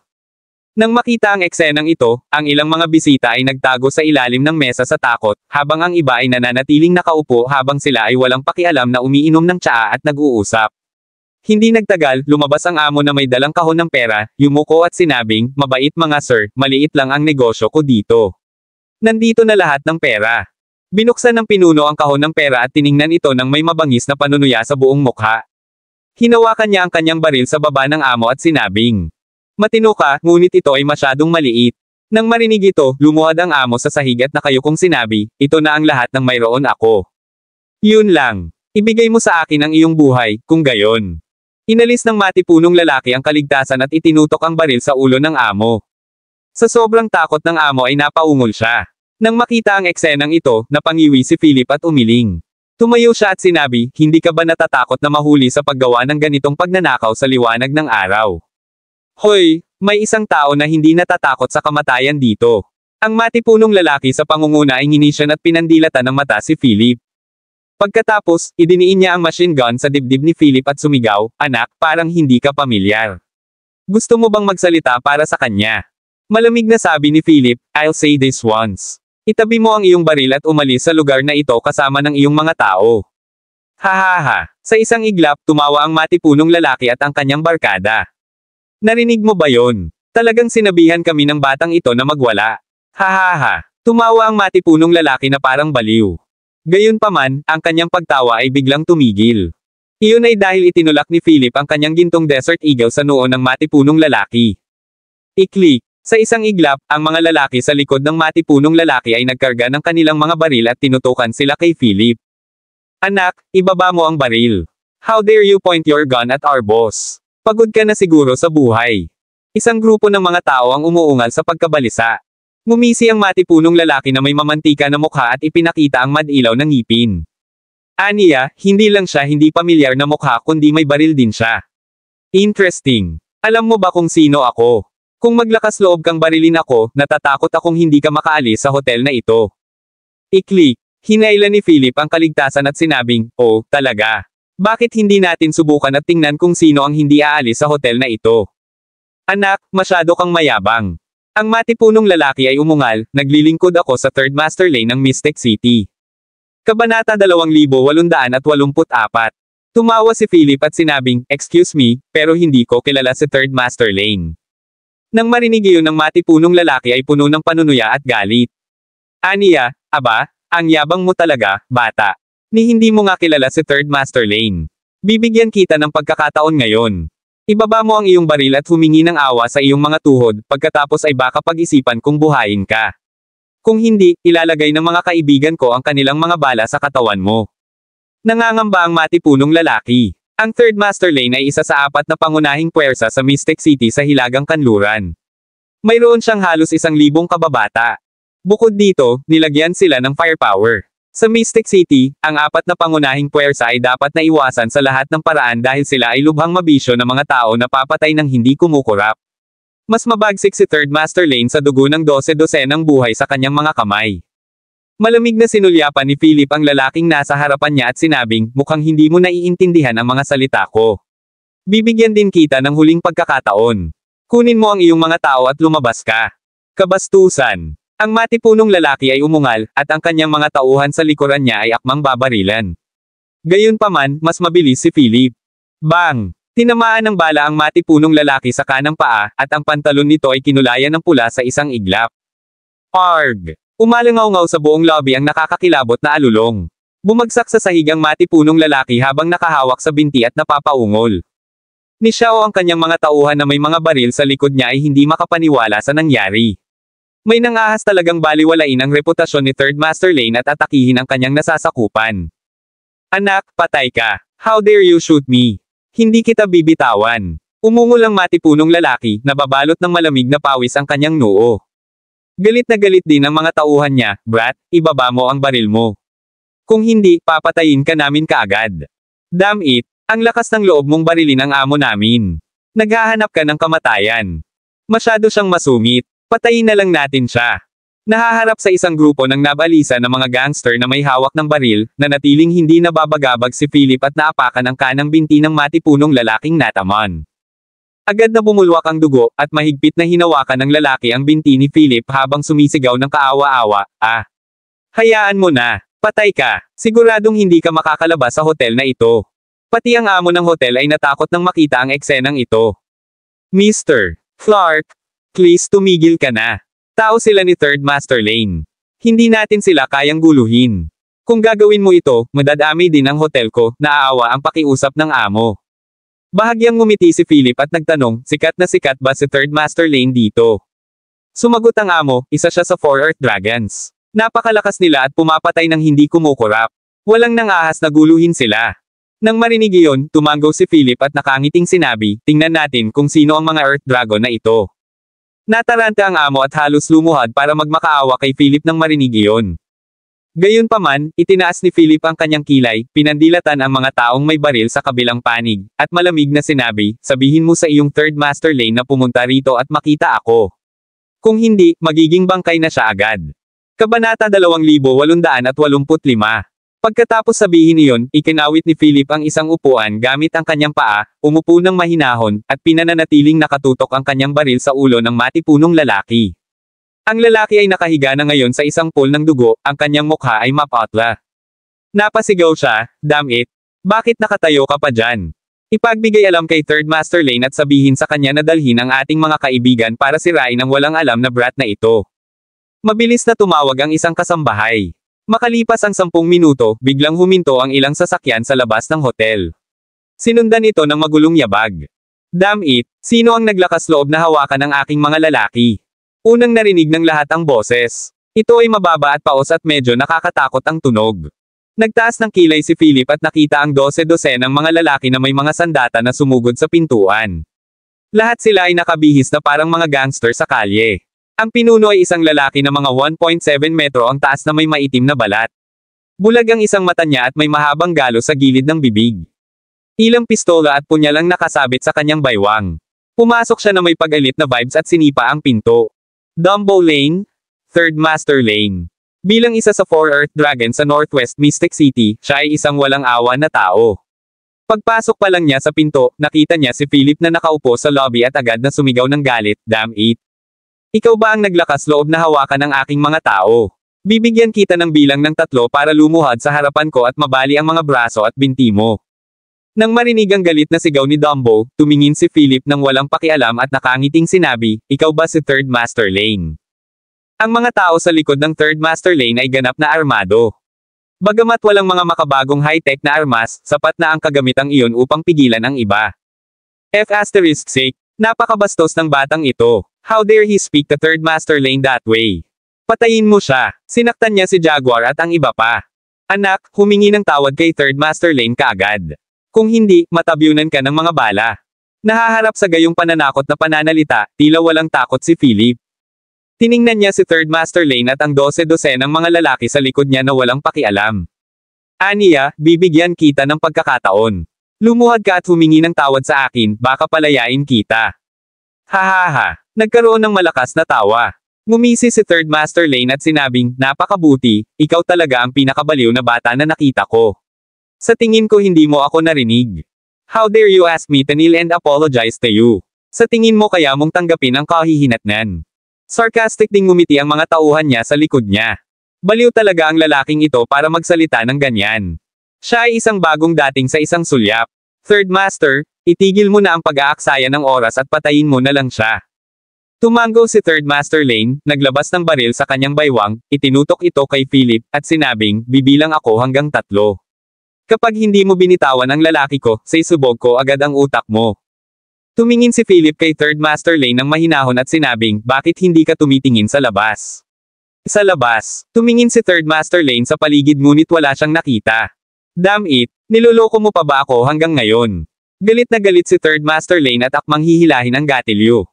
Nang makita ang eksenang ito, ang ilang mga bisita ay nagtago sa ilalim ng mesa sa takot, habang ang iba ay nananatiling nakaupo habang sila ay walang pakialam na umiinom ng tsaa at nag-uusap. Hindi nagtagal, lumabas ang amo na may dalang kahon ng pera, yumuko at sinabing, mabait mga sir, maliit lang ang negosyo ko dito. Nandito na lahat ng pera. Binuksan ng pinuno ang kahon ng pera at tiningnan ito ng may mabangis na panunuya sa buong mukha. Hinawakan niya ang kanyang baril sa baba ng amo at sinabing, matino ka, ngunit ito ay masyadong maliit. Nang marinig ito, lumuhad ang amo sa sahig at nakayukong sinabi, ito na ang lahat ng mayroon ako. Yun lang. Ibigay mo sa akin ang iyong buhay, kung gayon. Inalis ng matipunong lalaki ang kaligtasan at itinutok ang baril sa ulo ng amo. Sa sobrang takot ng amo ay napaungol siya. Nang makita ang eksenang ito, napangiwi si Philip at umiling. Tumayo siya at sinabi, hindi ka ba natatakot na mahuli sa paggawa ng ganitong pagnanakaw sa liwanag ng araw? Hoy, may isang tao na hindi natatakot sa kamatayan dito. Ang matipunong lalaki sa pangunguna ay nginisyan at pinandilatan ng mata si Philip. Pagkatapos, idiniin niya ang machine gun sa dibdib ni Philip at sumigaw, anak, parang hindi ka pamilyar. Gusto mo bang magsalita para sa kanya? Malamig na sabi ni Philip, I'll say this once. Itabi mo ang iyong baril at umalis sa lugar na ito kasama ng iyong mga tao. Hahaha. Sa isang iglap, tumawa ang matipunong lalaki at ang kanyang barkada. Narinig mo ba yon? Talagang sinabihan kami ng batang ito na magwala. Hahaha. Tumawa ang matipunong lalaki na parang baliw. Gayunpaman, ang kanyang pagtawa ay biglang tumigil. Iyon ay dahil itinulak ni Philip ang kanyang gintong Desert Eagle sa noo ng matipunong lalaki. I-click. Sa isang iglap, ang mga lalaki sa likod ng matipunong lalaki ay nagkarga ng kanilang mga baril at tinutukan sila kay Philip. Anak, ibaba mo ang baril. How dare you point your gun at our boss? Pagod ka na siguro sa buhay. Isang grupo ng mga tao ang umuungal sa pagkabalisa. Ngumisi ang matipunong lalaki na may mamantika na mukha at ipinakita ang madilaw ng ngipin. Aniya, hindi lang siya hindi pamilyar na mukha kundi may baril din siya. Interesting. Alam mo ba kung sino ako? Kung maglakas loob kang barilin ako, natatakot akong hindi ka makaalis sa hotel na ito. Ikli. Hinailan ni Philip ang kaligtasan at sinabing, oh, talaga. Bakit hindi natin subukan at tingnan kung sino ang hindi aalis sa hotel na ito? Anak, masyado kang mayabang. Ang matipunong lalaki ay umungal, naglilingkod ako sa Third Master Lane ng Mystic City. Kabanata 2884. Tumawa si Philip at sinabing, excuse me, pero hindi ko kilala si Third Master Lane. Nang marinig iyon ng matipunong lalaki ay puno ng panunuya at galit. Aniya, aba, ang yabang mo talaga, bata. Ni hindi mo nga kilala si Third Master Lane. Bibigyan kita ng pagkakataon ngayon. Ibaba mo ang iyong baril at humingi ng awa sa iyong mga tuhod, pagkatapos ay baka pag-isipan kung buhayin ka. Kung hindi, ilalagay ng mga kaibigan ko ang kanilang mga bala sa katawan mo. Nangangamba ang matipunong lalaki. Ang Third Master Lane ay isa sa 4 na pangunahing puwersa sa Mystic City sa Hilagang Kanluran. Mayroon siyang halos 1,000 kababata. Bukod dito, nilagyan sila ng firepower. Sa Mystic City, ang 4 na pangunahing puwersa ay dapat na iwasan sa lahat ng paraan dahil sila ay lubhang mabisyo ng mga tao na papatay ng hindi kumukurap. Mas mabagsik si Third Master Lane sa dugo ng 12-dosenang buhay sa kanyang mga kamay. Malamig na sinulyapan ni Philip ang lalaking nasa harapan niya at sinabing, mukhang hindi mo naiintindihan ang mga salita ko. Bibigyan din kita ng huling pagkakataon. Kunin mo ang iyong mga tao at lumabas ka. Kabastusan. Ang matipunong lalaki ay umungal, at ang kanyang mga tauhan sa likuran niya ay akmang babarilan. Gayunpaman, mas mabilis si Philip. Bang! Tinamaan ng bala ang matipunong lalaki sa kanang paa, at ang pantalon nito ay kinulayan ng pula sa isang iglap. Arg! Umalangaw-ngaw sa buong lobby ang nakakakilabot na alulong. Bumagsak sa sahig ang matipunong lalaki habang nakahawak sa binti at napapaungol. Ni Xiao ang kanyang mga tauhan na may mga baril sa likod niya ay hindi makapaniwala sa nangyari. May nangahas talagang baliwalain ang reputasyon ni Third Master Lane at atakihin ang kanyang nasasakupan. Anak, patay ka. How dare you shoot me? Hindi kita bibitawan. Umungol ang matipunong lalaki, nababalot ng malamig na pawis ang kanyang noo. Galit na galit din ang mga tauhan niya, brat, ibaba mo ang baril mo. Kung hindi, papatayin ka namin kaagad. Damn it, ang lakas ng loob mong barilin ang amo namin. Naghahanap ka ng kamatayan. Masyado siyang masungit, patayin na lang natin siya. Nahaharap sa isang grupo ng nabalisa na mga gangster na may hawak ng baril, na natiling hindi nababagabag si Philip at naapakan ang kanang binti ng matipunong lalaking nataman. Agad na bumulwak ang dugo, at mahigpit na hinawakan ng lalaki ang binti ni Philip habang sumisigaw ng kaawa-awa, hayaan mo na, patay ka, siguradong hindi ka makakalabas sa hotel na ito. Pati ang amo ng hotel ay natakot nang makita ang eksenang ito. Mr. Clark, please tumigil ka na. Tao sila ni Third Master Lane. Hindi natin sila kayang guluhin. Kung gagawin mo ito, madadami din ang hotel ko, naaawa ang pakiusap ng amo. Bahagyang ngumiti si Philip at nagtanong, sikat na sikat ba si Third Master Lane dito? Sumagot ang amo, isa siya sa 4 Earth Dragons. Napakalakas nila at pumapatay ng hindi kumukurap. Walang nangahas na guluhin sila. Nang marinig iyon, tumanggaw si Philip at nakangiting sinabi, tingnan natin kung sino ang mga Earth Dragon na ito. Nataranta ang amo at halos lumuhad para magmakaawa kay Philip nang marinig iyon. Gayunpaman, itinaas ni Philip ang kanyang kilay, pinandilatan ang mga taong may baril sa kabilang panig, at malamig na sinabi, sabihin mo sa iyong Third Master Lane na pumunta rito at makita ako. Kung hindi, magiging bangkay na siya agad. Kabanata 2885. Pagkatapos sabihin iyon, ikinawit ni Philip ang isang upuan gamit ang kanyang paa, umupo ng mahinahon, at pinananatiling nakatutok ang kanyang baril sa ulo ng matipunong lalaki. Ang lalaki ay nakahiga na ngayon sa isang pool ng dugo, ang kanyang mukha ay mapatla. Napasigaw siya, damn it. Bakit nakatayo ka pa dyan? Ipagbigay alam kay Third Master Lane at sabihin sa kanya na dalhin ang ating mga kaibigan para sirain ang walang alam na brat na ito. Mabilis na tumawag ang isang kasambahay. Makalipas ang 10 minuto, biglang huminto ang ilang sasakyan sa labas ng hotel. Sinundan ito ng magulong yabag. Damn it, sino ang naglakas loob na hawakan ang aking mga lalaki? Unang narinig ng lahat ang boses. Ito ay mababa at paos at medyo nakakatakot ang tunog. Nagtaas ng kilay si Philip at nakita ang 12-dosenang mga lalaki na may mga sandata na sumugod sa pintuan. Lahat sila ay nakabihis na parang mga gangster sa kalye. Ang pinuno ay isang lalaki na mga 1.7 metro ang taas na may maitim na balat. Bulag ang isang mata niya at may mahabang galo sa gilid ng bibig. Ilang pistola at punya lang nakasabit sa kanyang baywang. Pumasok siya na may pag-alit na vibes at sinipa ang pinto. Dumbo Lane, Third Master Lane. Bilang isa sa 4 Earth Dragon sa Northwest Mystic City, siya ay isang walang awa na tao. Pagpasok pa lang niya sa pinto, nakita niya si Philip na nakaupo sa lobby at agad na sumigaw ng galit, "Damn it! Ikaw ba ang naglakas loob na hawakan ang aking mga tao? Bibigyan kita ng bilang ng 3 para lumuhad sa harapan ko at mabali ang mga braso at binti mo." Nang marinig ang galit na sigaw ni Dumbo, tumingin si Philip nang walang pakialam at nakangiting sinabi, "Ikaw ba si Third Master Lane?" Ang mga tao sa likod ng Third Master Lane ay ganap na armado. Bagamat walang mga makabagong high-tech na armas, sapat na ang kagamitang iyon upang pigilan ang iba. F***sake, napakabastos ng batang ito. How dare he speak the Third Master Lane that way? Patayin mo siya. Sinaktan niya si Jaguar at ang iba pa. Anak, humingi ng tawad kay Third Master Lane kaagad. Kung hindi, matabyunan ka ng mga bala. Nahaharap sa gayong pananakot na pananalita, tila walang takot si Philip. Tiningnan niya si Third Master Lane at ang 12 ng mga lalaki sa likod niya na walang pakialam. "Aniya, bibigyan kita ng pagkakataon. Lumuhad ka at humingi ng tawad sa akin, baka palayain kita." Hahaha. Nagkaroon ng malakas na tawa. Ngumisi si Third Master Lane at sinabing, "Napakabuti, ikaw talaga ang pinakabaliw na bata na nakita ko. Sa tingin ko hindi mo ako narinig. How dare you ask me to kneel and apologize to you? Sa tingin mo kaya mong tanggapin ang kahihinatnan?" Sarcastic ding ngumiti ang mga tauhan niya sa likod niya. Baliw talaga ang lalaking ito para magsalita ng ganyan. Siya ay isang bagong dating sa isang sulyap. "Third Master, itigil mo na ang pag-aaksaya ng oras at patayin mo na lang siya." Tumango si Third Master Lane, naglabas ng baril sa kanyang baywang, itinutok ito kay Philip, at sinabing, "Bibilang ako hanggang 3. Kapag hindi mo binitawan ang lalaki ko, saysubog ko agad ang utak mo." Tumingin si Philip kay Third Master Lane ng mahinahon at sinabing, "Bakit hindi ka tumitingin sa labas?" Sa labas, tumingin si Third Master Lane sa paligid ngunit wala siyang nakita. "Damn it, niloloko mo pa ba ako hanggang ngayon?" Galit na galit si Third Master Lane at akmang hihilahin ang gatilyo.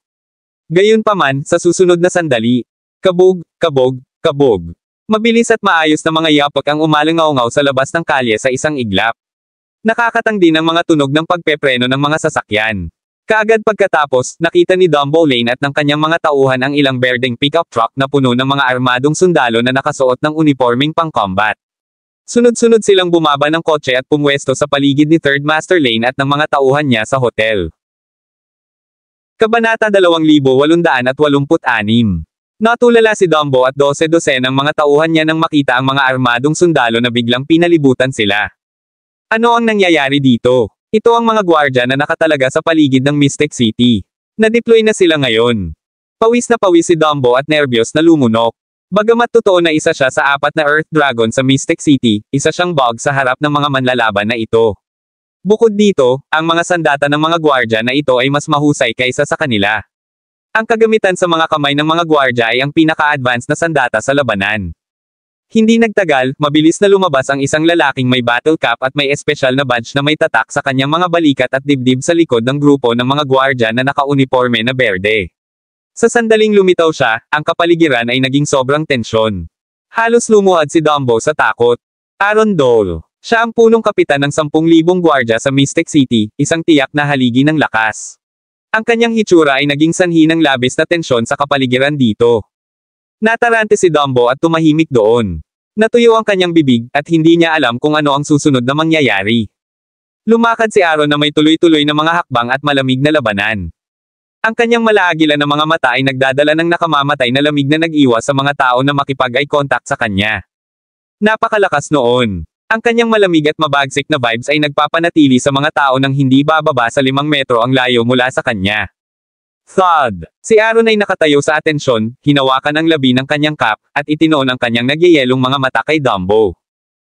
Gayunpaman, sa susunod na sandali, kabog, kabog, kabog. Mabilis at maayos na mga yapak ang umalangaw-ngaw sa labas ng kalye sa isang iglap. Nakakatang din ang mga tunog ng pagpepreno ng mga sasakyan. Kaagad pagkatapos, nakita ni Dumbo Lane at ng kanyang mga tauhan ang ilang berdeng pickup truck na puno ng mga armadong sundalo na nakasuot ng uniforming pang-combat. Sunod-sunod silang bumaba ng kotse at pumwesto sa paligid ni Third Master Lane at ng mga tauhan niya sa hotel. Kabanata 2886. Natulala si Dumbo at 12 ng mga tauhan niya nang makita ang mga armadong sundalo na biglang pinalibutan sila. Ano ang nangyayari dito? Ito ang mga gwardya na nakatalaga sa paligid ng Mystic City. Na-deploy na sila ngayon. Pawis na pawis si Dumbo at nerbiyos na lumunok. Bagamat totoo na isa siya sa 4 na Earth Dragon sa Mystic City, isa siyang bug sa harap ng mga manlalaban na ito. Bukod dito, ang mga sandata ng mga gwardya na ito ay mas mahusay kaysa sa kanila. Ang kagamitan sa mga kamay ng mga gwardya ay ang pinaka-advanced na sandata sa labanan. Hindi nagtagal, mabilis na lumabas ang isang lalaking may battle cap at may espesyal na badge na may tatak sa kanyang mga balikat at dibdib sa likod ng grupo ng mga gwardya na naka-uniforme na berde. Sa sandaling lumitaw siya, ang kapaligiran ay naging sobrang tensyon. Halos lumuhad si Dumbo sa takot. Arundel. Siya ang punong kapitan ng 10,000 gwardya sa Mystic City, isang tiyak na haligi ng lakas. Ang kanyang hitsura ay naging sanhi ng labis na tensyon sa kapaligiran dito. Natarante si Dumbo at tumahimik doon. Natuyo ang kanyang bibig, at hindi niya alam kung ano ang susunod na mangyayari. Lumakad si Aaron na may tuloy-tuloy na mga hakbang at malamig na labanan. Ang kanyang malaagila na mga mata ay nagdadala ng nakamamatay na lamig na nag-iwas sa mga tao na makipag-eye contact sa kanya. Napakalakas noon. Ang kanyang malamig at mabagsik na vibes ay nagpapanatili sa mga tao nang hindi bababa sa 5 metro ang layo mula sa kanya. Thud! Si Aaron ay nakatayo sa atensyon, hinawakan ang labi ng kanyang cap, at itinoon ang kanyang nagyayelong mga mata kay Dumbo.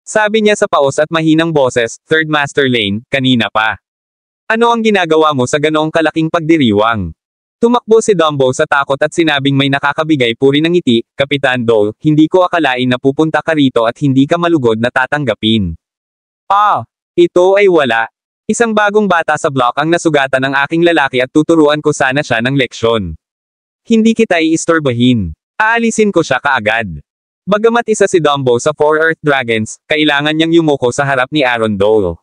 Sabi niya sa paos at mahinang boses, "Third Master Lane, kanina pa. Ano ang ginagawa mo sa ganoong kalaking pagdiriwang?" Tumakbo si Dumbo sa takot at sinabing may nakakabigay puri ng ngiti, "Kapitan Dole, hindi ko akalain na pupunta ka rito at hindi ka malugod na tatanggapin." Ito ay wala. Isang bagong bata sa block ang nasugatan ng aking lalaki at tuturuan ko sana siya ng leksyon. Hindi kita iistorbahin. Aalisin ko siya kaagad. Bagamat isa si Dumbo sa 4 Earth Dragons, kailangan niyang yumuko sa harap ni Arundel.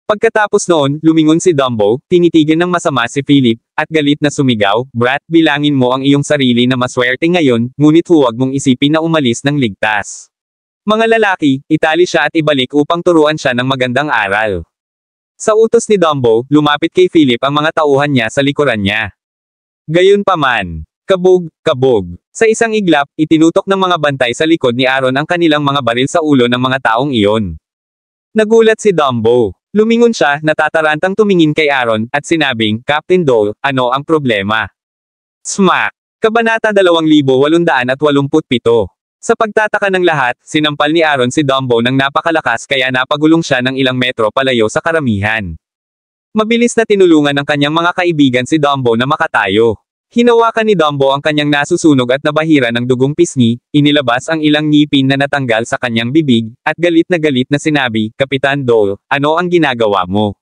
Pagkatapos noon, lumingon si Dumbo, tinitigan ng masama si Philip, at galit na sumigaw, "Brat, bilangin mo ang iyong sarili na maswerte ngayon, ngunit huwag mong isipin na umalis ng ligtas. Mga lalaki, itali siya at ibalik upang turuan siya ng magandang aral." Sa utos ni Dumbo, lumapit kay Philip ang mga tauhan niya sa likuran niya. Gayunpaman, kabog, kabog. Sa isang iglap, itinutok ng mga bantay sa likod ni Aaron ang kanilang mga baril sa ulo ng mga taong iyon. Nagulat si Dumbo. Lumingon siya, natatarantang tumingin kay Aaron, at sinabing, "Captain Dole, ano ang problema?" Smack! Kabanata 2887. Sa pagtataka ng lahat, sinampal ni Aaron si Dumbo ng napakalakas kaya napagulong siya ng ilang metro palayo sa karamihan. Mabilis na tinulungan ng kanyang mga kaibigan si Dumbo na makatayo. Hinawakan ni Dumbo ang kanyang nasusunog at nabahira ng dugong pisngi, inilabas ang ilang ngipin na natanggal sa kanyang bibig, at galit na sinabi, "Kapitan Dole, ano ang ginagawa mo?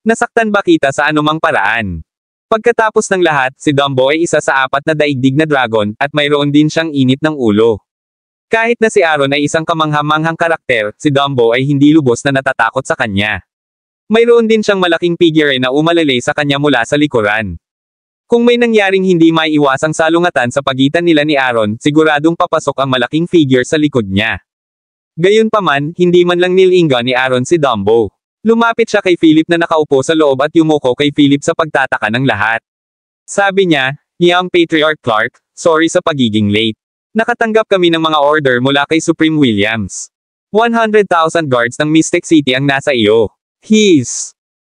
Nasaktan ba kita sa anumang paraan?" Pagkatapos ng lahat, si Dumbo ay isa sa 4 na daigdig na dragon, at mayroon din siyang init ng ulo. Kahit na si Aaron ay isang kamangha-manghang karakter, si Dumbo ay hindi lubos na natatakot sa kanya. Mayroon din siyang malaking figure na umalalay sa kanya mula sa likuran. Kung may nangyaring hindi maiiwasang salungatan sa pagitan nila ni Aaron, siguradong papasok ang malaking figure sa likod niya. Gayunpaman, hindi man lang nilingga ni Aaron si Dumbo. Lumapit siya kay Philip na nakaupo sa loob at yumuko kay Philip sa pagtataka ng lahat. Sabi niya, "Young Patriarch Clark, sorry sa pagiging late. Nakatanggap kami ng mga order mula kay Supreme Williams. 100,000 guards ng Mystic City ang nasa iyo."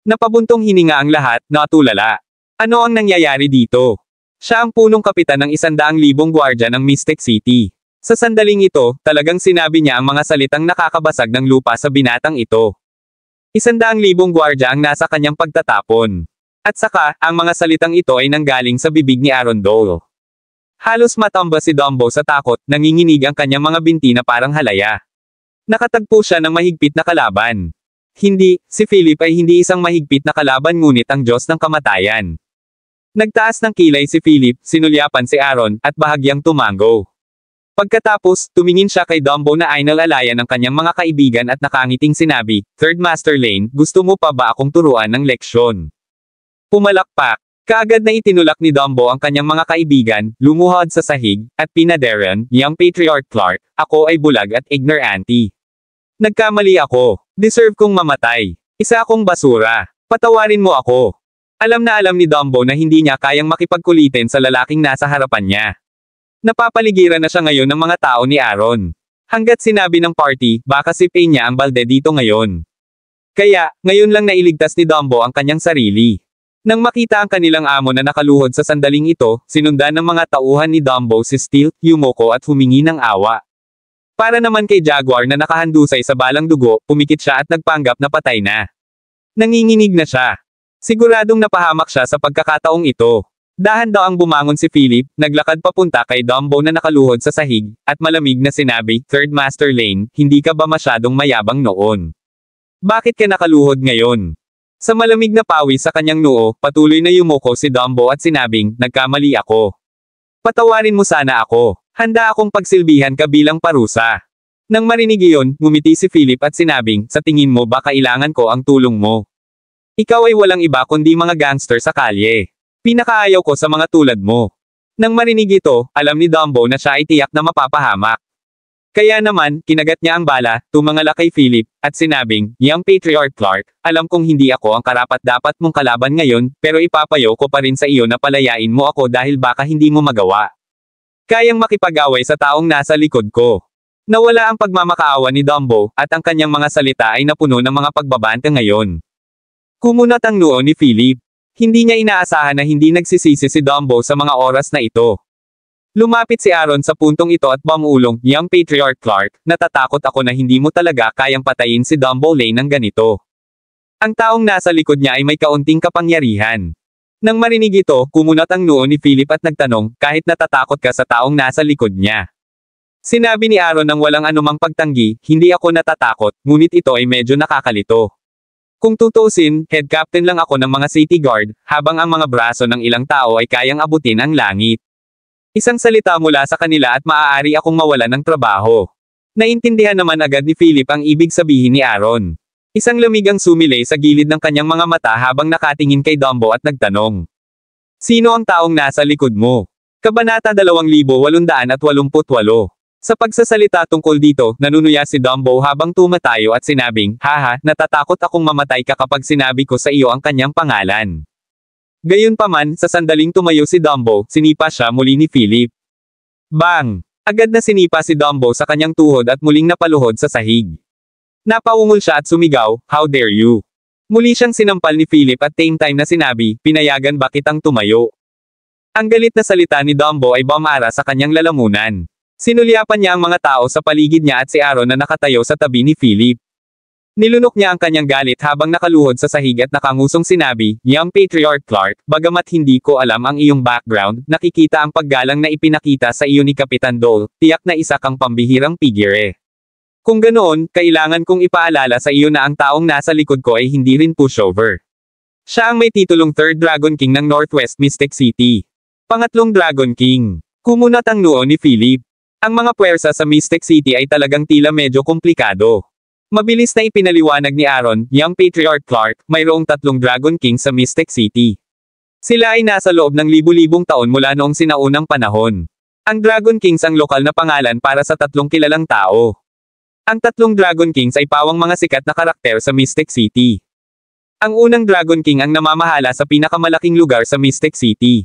Napabuntong hininga ang lahat, natulala. Ano ang nangyayari dito? Siya ang punong kapitan ng 100,000 gwardya ng Mystic City. Sa sandaling ito, talagang sinabi niya ang mga salitang nakakabasag ng lupa sa binatang ito. 100,000 gwardya ang nasa kanyang pagtatapon. At saka, ang mga salitang ito ay nanggaling sa bibig ni Aaron Dole. Halos matamba si Dumbo sa takot, nanginginig ang kanyang mga binti na parang halaya. Nakatagpo siya ng mahigpit na kalaban. Hindi, si Philip ay hindi isang mahigpit na kalaban ngunit ang Diyos ng kamatayan. Nagtaas ng kilay si Philip, sinulyapan si Aaron, at bahagyang tumango. Pagkatapos, tumingin siya kay Dumbo na aynal-alaya ng kanyang mga kaibigan at nakangiting sinabi, "Third Master Lane, gusto mo pa ba akong turuan ng leksyon?" Pumalakpak. Kaagad na itinulak ni Dumbo ang kanyang mga kaibigan, lumuhod sa sahig, at pinaderan, "Young Patriarch Clark, ako ay bulag at ignorante. Nagkamali ako. Deserve kong mamatay. Isa akong basura. Patawarin mo ako." Alam na alam ni Dumbo na hindi niya kayang makipagkulitin sa lalaking nasa harapan niya. Napapaligiran na siya ngayon ng mga tao ni Aaron. Hanggat sinabi ng party, baka sipin niya ang balde dito ngayon. Kaya, ngayon lang nailigtas ni Dumbo ang kanyang sarili. Nang makita ang kanilang amo na nakaluhod sa sandaling ito, sinundan ng mga tauhan ni Dumbo si Steel, yumuko at humingi ng awa. Para naman kay Jaguar na nakahandusay sa balang dugo, pumikit siya at nagpanggap na patay na. Nanginginig na siya. Siguradong napahamak siya sa pagkakataong ito. Dahan-daang bumangon si Philip, naglakad papunta kay Dumbo na nakaluhod sa sahig, at malamig na sinabi, "Third Master Lane, hindi ka ba masyadong mayabang noon? Bakit ka nakaluhod ngayon?" Sa malamig na pawis sa kanyang noo, patuloy na yumuko si Dumbo at sinabing, "Nagkamali ako. Patawarin mo sana ako. Handa akong pagsilbihan ka bilang parusa." Nang marinig iyon, ngumiti si Philip at sinabing, "Sa tingin mo ba kailangan ko ang tulong mo? Ikaw ay walang iba kundi mga gangster sa kalye. Pinakaayaw ko sa mga tulad mo." Nang marinig ito, alam ni Dumbo na siya ay tiyak na mapapahamak. Kaya naman, kinagat niya ang bala, tumangala kay Philip, at sinabing, "Young Patriarch Clark, alam kong hindi ako ang karapat-dapat mong kalaban ngayon, pero ipapayo ko pa rin sa iyo na palayain mo ako dahil baka hindi mo magawa. Kayang makipag-away sa taong nasa likod ko." Nawala ang pagmamakaawa ni Dumbo, at ang kanyang mga salita ay napuno ng mga pagbabanta ngayon. Kumunat ang noo ni Philip. Hindi niya inaasahan na hindi nagsisisi si Dumbo sa mga oras na ito. Lumapit si Aaron sa puntong ito at bumulong, "Young Patriarch Clark, natatakot ako na hindi mo talaga kayang patayin si Dumbo Lane ng ganito." Ang taong nasa likod niya ay may kaunting kapangyarihan. Nang marinig ito, kumunat ang noo ni Philip at nagtanong, "Kahit natatakot ka sa taong nasa likod niya?" Sinabi ni Aaron ng walang anumang pagtanggi, "Hindi ako natatakot, ngunit ito ay medyo nakakalito. Kung tutuusin, head captain lang ako ng mga city guard, habang ang mga braso ng ilang tao ay kayang abutin ang langit. Isang salita mula sa kanila at maaari akong mawalan ng trabaho." Naintindihan naman agad ni Philip ang ibig sabihin ni Aaron. Isang lamig ang sumilay sa gilid ng kanyang mga mata habang nakatingin kay Dumbo at nagtanong. Sino ang taong nasa likod mo? Kabanata 2888. Sa pagsasalita tungkol dito, nanunuya si Dumbo habang tumatayo at sinabing, haha, natatakot akong mamatay ka kapag sinabi ko sa iyo ang kanyang pangalan. Gayunpaman, sa sandaling tumayo si Dumbo, sinipa siya muli ni Philip. Bang! Agad na sinipa si Dumbo sa kanyang tuhod at muling napaluhod sa sahig. Napaungol siya at sumigaw, how dare you? Muli siyang sinampal ni Philip at same time na sinabi, pinayagan ba kitang tumayo? Ang galit na salita ni Dumbo ay bumara sa kanyang lalamunan. Sinulyapan niya ang mga tao sa paligid niya at si Aaron na nakatayo sa tabi ni Philip. Nilunok niya ang kanyang galit habang nakaluhod sa sahig at nakangusong sinabi, Young Patriarch Clark, bagamat hindi ko alam ang iyong background, nakikita ang paggalang na ipinakita sa iyo ni Kapitan Dole, tiyak na isa kang pambihirang pigire. Kung ganoon, kailangan kong ipaalala sa iyo na ang taong nasa likod ko ay hindi rin pushover. Siya ang may titulong Third Dragon King ng Northwest Mystic City. Pangatlong Dragon King. Kumunat ang noo ni Philip. Ang mga puwersa sa Mystic City ay talagang tila medyo komplikado. Mabilis na ipinaliwanag ni Aaron, Young Patriarch Clark, mayroong 3 Dragon King sa Mystic City. Sila ay nasa loob ng libu-libong taon mula noong sinaunang panahon. Ang Dragon Kings ang lokal na pangalan para sa 3 kilalang tao. Ang 3 Dragon Kings ay pawang mga sikat na karakter sa Mystic City. Ang unang Dragon King ang namamahala sa pinakamalaking lugar sa Mystic City.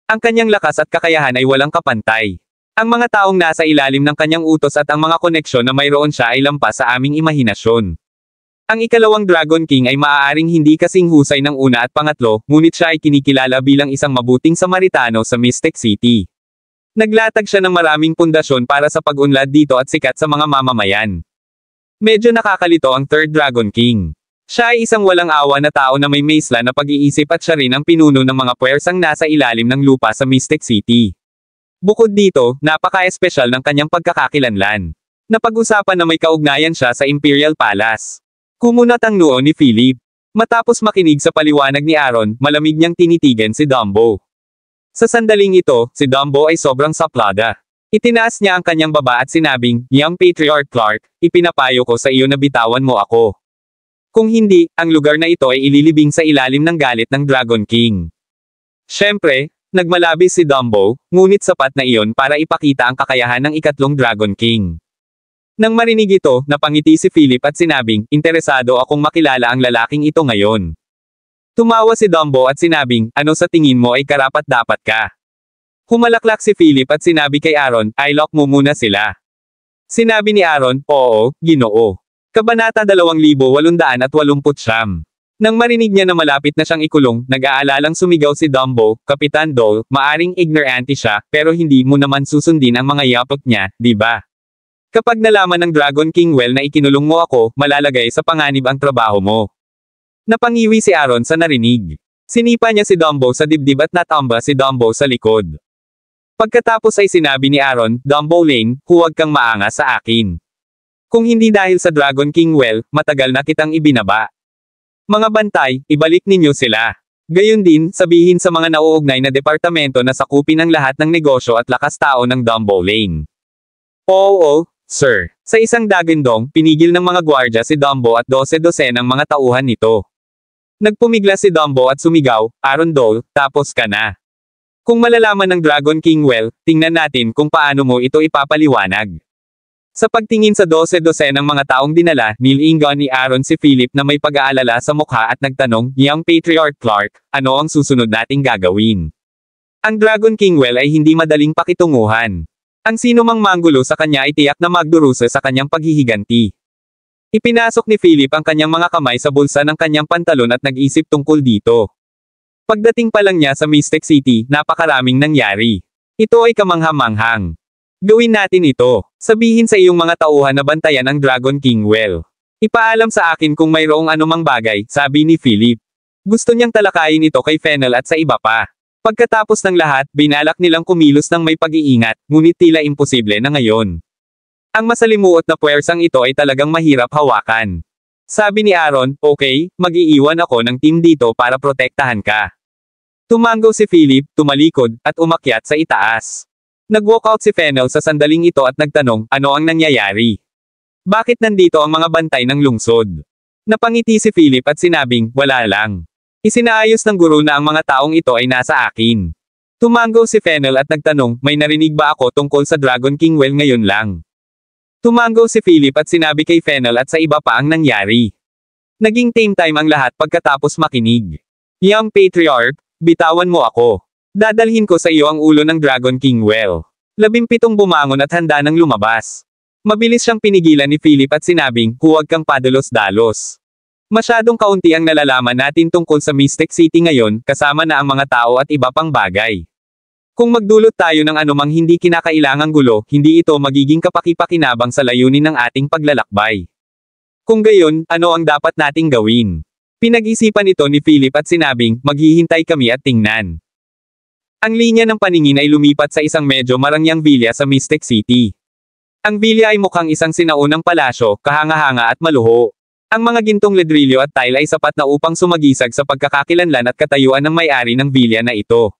Ang kanyang lakas at kakayahan ay walang kapantay. Ang mga taong nasa ilalim ng kanyang utos at ang mga koneksyon na mayroon siya ay lampas sa aming imahinasyon. Ang ikalawang Dragon King ay maaaring hindi kasing husay ng una at pangatlo, ngunit siya ay kinikilala bilang isang mabuting Samaritano sa Mystic City. Naglatag siya ng maraming pundasyon para sa pag-unlad dito at sikat sa mga mamamayan. Medyo nakakalito ang Third Dragon King. Siya ay isang walang awa na tao na may maisla na pag-iisip at siya rin ang pinuno ng mga puwersang nasa ilalim ng lupa sa Mystic City. Bukod dito, napaka-espesyal ng kanyang pagkakakilanlan. Napag-usapan na may kaugnayan siya sa Imperial Palace. Kumunat ang noo ni Philip. Matapos makinig sa paliwanag ni Aaron, malamig niyang tinitigan si Dumbo. Sa sandaling ito, si Dumbo ay sobrang saplada. Itinaas niya ang kanyang baba at sinabing, Young Patriarch Clark, ipinapayo ko sa iyo na bitawan mo ako. Kung hindi, ang lugar na ito ay ililibing sa ilalim ng galit ng Dragon King. Siyempre, nagmalabis si Dumbo, ngunit sapat na iyon para ipakita ang kakayahan ng ikatlong Dragon King. Nang marinig ito, napangiti si Philip at sinabing, interesado akong makilala ang lalaking ito ngayon. Tumawa si Dumbo at sinabing, ano sa tingin mo ay karapat-dapat ka? Humalaklak si Philip at sinabi kay Aaron, i-lock mo muna sila. Sinabi ni Aaron, oo, Ginoo. Kabanata 2889. Nang marinig niya na malapit na siyang ikulong, nag-aalalang sumigaw si Dumbo, Kapitan Dole, maaring ignorante siya, pero hindi mo naman susundin ang mga yapot niya, di ba? Kapag nalaman ng Dragon King well na ikinulong mo ako, malalagay sa panganib ang trabaho mo. Napangiwi si Aaron sa narinig. Sinipa niya si Dumbo sa dibdib at natamba si Dumbo sa likod. Pagkatapos ay sinabi ni Aaron, Dumbo Lane, huwag kang maangas sa akin. Kung hindi dahil sa Dragon King well, matagal na kitang ibinaba. Mga bantay, ibalik ninyo sila. Gayon din, sabihin sa mga nauugnay na departamento na sakupin ang lahat ng negosyo at lakas tao ng Dumbo Lane. Oo, sir. Sa isang dagandong, pinigil ng mga gwardya si Dumbo at 12 ng mga tauhan nito. Nagpumigla si Dumbo at sumigaw, Aaron Dole, tapos ka na. Kung malalaman ng Dragon King well, tingnan natin kung paano mo ito ipapaliwanag. Sa pagtingin sa 12 ng mga taong dinala, nilingon ni Aaron si Philip na may pag-aalala sa mukha at nagtanong, Young Patriarch Clark, ano ang susunod nating gagawin? Ang Dragon King well ay hindi madaling pakitunguhan. Ang sino mang manggulo sa kanya ay tiyak na magdurusa sa kanyang paghihiganti. Ipinasok ni Philip ang kanyang mga kamay sa bulsa ng kanyang pantalon at nag-isip tungkol dito. Pagdating pa lang niya sa Mystic City, napakaraming nangyari. Ito ay kamangha-manghang. Gawin natin ito. Sabihin sa iyong mga tauhan na bantayan ang Dragon King well. Ipaalam sa akin kung mayroong anumang bagay, sabi ni Philip. Gusto niyang talakayin ito kay Fennel at sa iba pa. Pagkatapos ng lahat, binalak nilang kumilos ng may pag-iingat, ngunit tila imposible na ngayon. Ang masalimuot na puwersang ito ay talagang mahirap hawakan. Sabi ni Aaron, okay, mag-iiwan ako ng team dito para protektahan ka. Tumango si Philip, tumalikod, at umakyat sa itaas. Nag-walkout si Fennel sa sandaling ito at nagtanong, ano ang nangyayari? Bakit nandito ang mga bantay ng lungsod? Napangiti si Philip at sinabing, wala lang. Isinaayos ng guro na ang mga taong ito ay nasa akin. Tumango si Fennel at nagtanong, may narinig ba ako tungkol sa Dragon King Well ngayon lang? Tumango si Philip at sinabi kay Fennel at sa iba pa ang nangyari. Naging tame time ang lahat pagkatapos makinig. Young Patriarch, bitawan mo ako. Dadalhin ko sa iyo ang ulo ng Dragon King Well. 17 bumangon at handa nang lumabas. Mabilis siyang pinigilan ni Philip at sinabing, huwag kang padalos-dalos. Masyadong kaunti ang nalalaman natin tungkol sa Mystic City ngayon, kasama na ang mga tao at iba pang bagay. Kung magdulot tayo ng anumang hindi kinakailangang gulo, hindi ito magiging kapaki-pakinabang sa layunin ng ating paglalakbay. Kung gayon, ano ang dapat nating gawin? Pinag-isipan ito ni Philip at sinabing, maghihintay kami at tingnan. Ang linya ng paningin ay lumipat sa isang medyo marangyang villa sa Mystic City. Ang villa ay mukhang isang sinaunang palasyo, kahanga-hanga at maluho. Ang mga gintong ledrilyo at tile ay sapat na upang sumagisag sa pagkakakilanlan at katayuan ng may-ari ng villa na ito.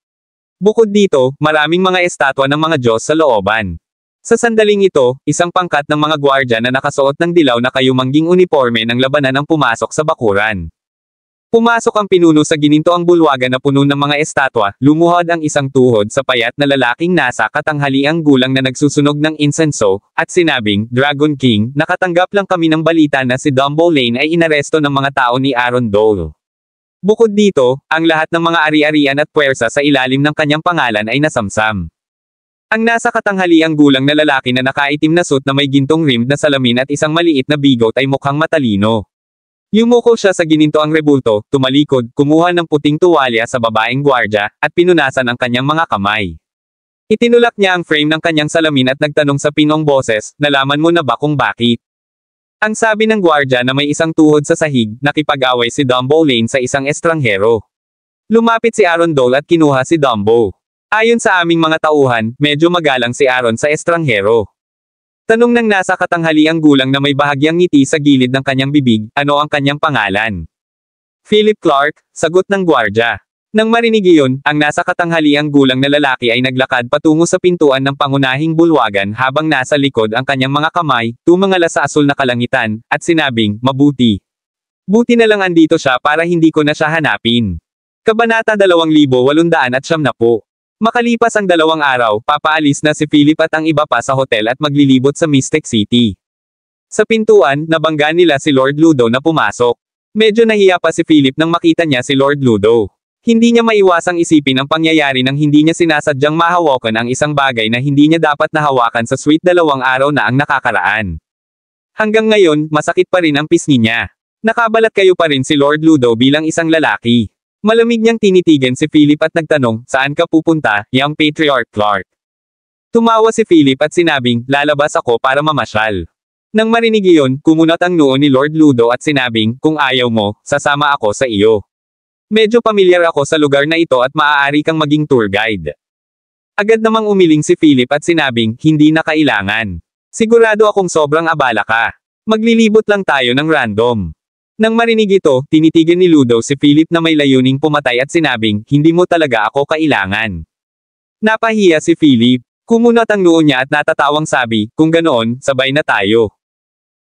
Bukod dito, maraming mga estatwa ng mga Diyos sa looban. Sa sandaling ito, isang pangkat ng mga gwardya na nakasuot ng dilaw na kayumangging uniforme ng labanan ang pumasok sa bakuran. Pumasok ang pinuno sa ginintoang bulwagan na puno ng mga estatwa, lumuhod ang isang tuhod sa payat na lalaking nasa katanghaliang gulang na nagsusunog ng insenso, at sinabing, Dragon King, nakatanggap lang kami ng balita na si Dumbo Lane ay inaresto ng mga tao ni Aaron Dole. Bukod dito, ang lahat ng mga ari-arian at puwersa sa ilalim ng kanyang pangalan ay nasamsam. Ang nasa katanghaliang gulang na lalaki na nakaitim na suit na may gintong rimmed na salamin at isang maliit na bigot ay mukhang matalino. Yumuko siya sa ginintoang rebulto, tumalikod, kumuha ng puting tuwalya sa babaeng gwardya, at pinunasan ang kanyang mga kamay. Itinulak niya ang frame ng kanyang salamin at nagtanong sa pinong boses, nalaman mo na ba kung bakit? Ang sabi ng gwardya na may isang tuhod sa sahig, nakipag-away si Dumbo Lane sa isang estranghero. Lumapit si Aaron Dole at kinuha si Dumbo. Ayon sa aming mga tauhan, medyo magalang si Aaron sa estranghero. Tanong ng nasa katanghaliang gulang na may bahagyang ngiti sa gilid ng kanyang bibig, ano ang kanyang pangalan? Philip Clark, sagot ng gwardya. Nang marinig iyon, ang nasa katanghaliang gulang na lalaki ay naglakad patungo sa pintuan ng pangunahing bulwagan habang nasa likod ang kanyang mga kamay, tumingala sa asul na kalangitan, at sinabing, mabuti. Buti na lang andito siya para hindi ko na siya hanapin. Kabanata 2890. Makalipas ang 2 araw, papaalis na si Philip at ang iba pa sa hotel at maglilibot sa Mystic City. Sa pintuan, nabangga nila si Lord Ludo na pumasok. Medyo nahiya pa si Philip nang makita niya si Lord Ludo. Hindi niya maiwasang isipin ang pangyayari nang hindi niya sinasadyang mahawakan ang isang bagay na hindi niya dapat nahawakan sa sweet 2 araw na ang nakakaraan. Hanggang ngayon, masakit pa rin ang pisngi niya. Nakabalat kayo pa rin si Lord Ludo bilang isang lalaki. Malamig niyang tinitigan si Philip at nagtanong, saan ka pupunta, Young Patriarch Clark? Tumawa si Philip at sinabing, lalabas ako para mamasyal. Nang marinig iyon, kumunat ang noo ni Lord Ludo at sinabing, kung ayaw mo, sasama ako sa iyo. Medyo pamilyar ako sa lugar na ito at maaari kang maging tour guide. Agad namang umiling si Philip at sinabing, hindi na kailangan. Sigurado akong sobrang abala ka. Maglilibot lang tayo ng random. Nang marinig ito, tinitigan ni Ludo si Philip na may layuning pumatay at sinabing, hindi mo talaga ako kailangan. Napahiya si Philip. Kumunat ang noo niya at natatawang sabi, kung ganoon, sabay na tayo.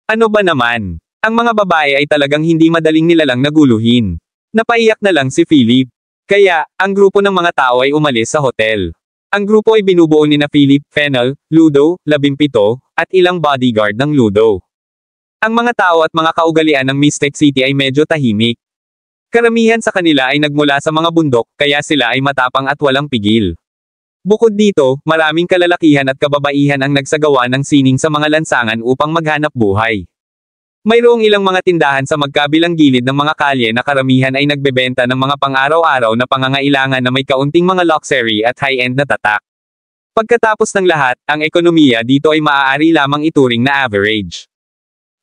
Ano ba naman? Ang mga babae ay talagang hindi madaling nilalang naguluhin. Napaiyak na lang si Philip. Kaya, ang grupo ng mga tao ay umalis sa hotel. Ang grupo ay binubuo ni na Philip, Fennel, Ludo, 17, at ilang bodyguard ng Ludo. Ang mga tao at mga kaugalian ng Mystic City ay medyo tahimik. Karamihan sa kanila ay nagmula sa mga bundok, kaya sila ay matapang at walang pigil. Bukod dito, maraming kalalakihan at kababaihan ang nagsagawa ng sining sa mga lansangan upang maghanap buhay. Mayroong ilang mga tindahan sa magkabilang gilid ng mga kalye na karamihan ay nagbebenta ng mga pang-araw-araw na pangangailangan na may kaunting mga luxury at high-end na tatak. Pagkatapos ng lahat, ang ekonomiya dito ay maaari lamang ituring na average.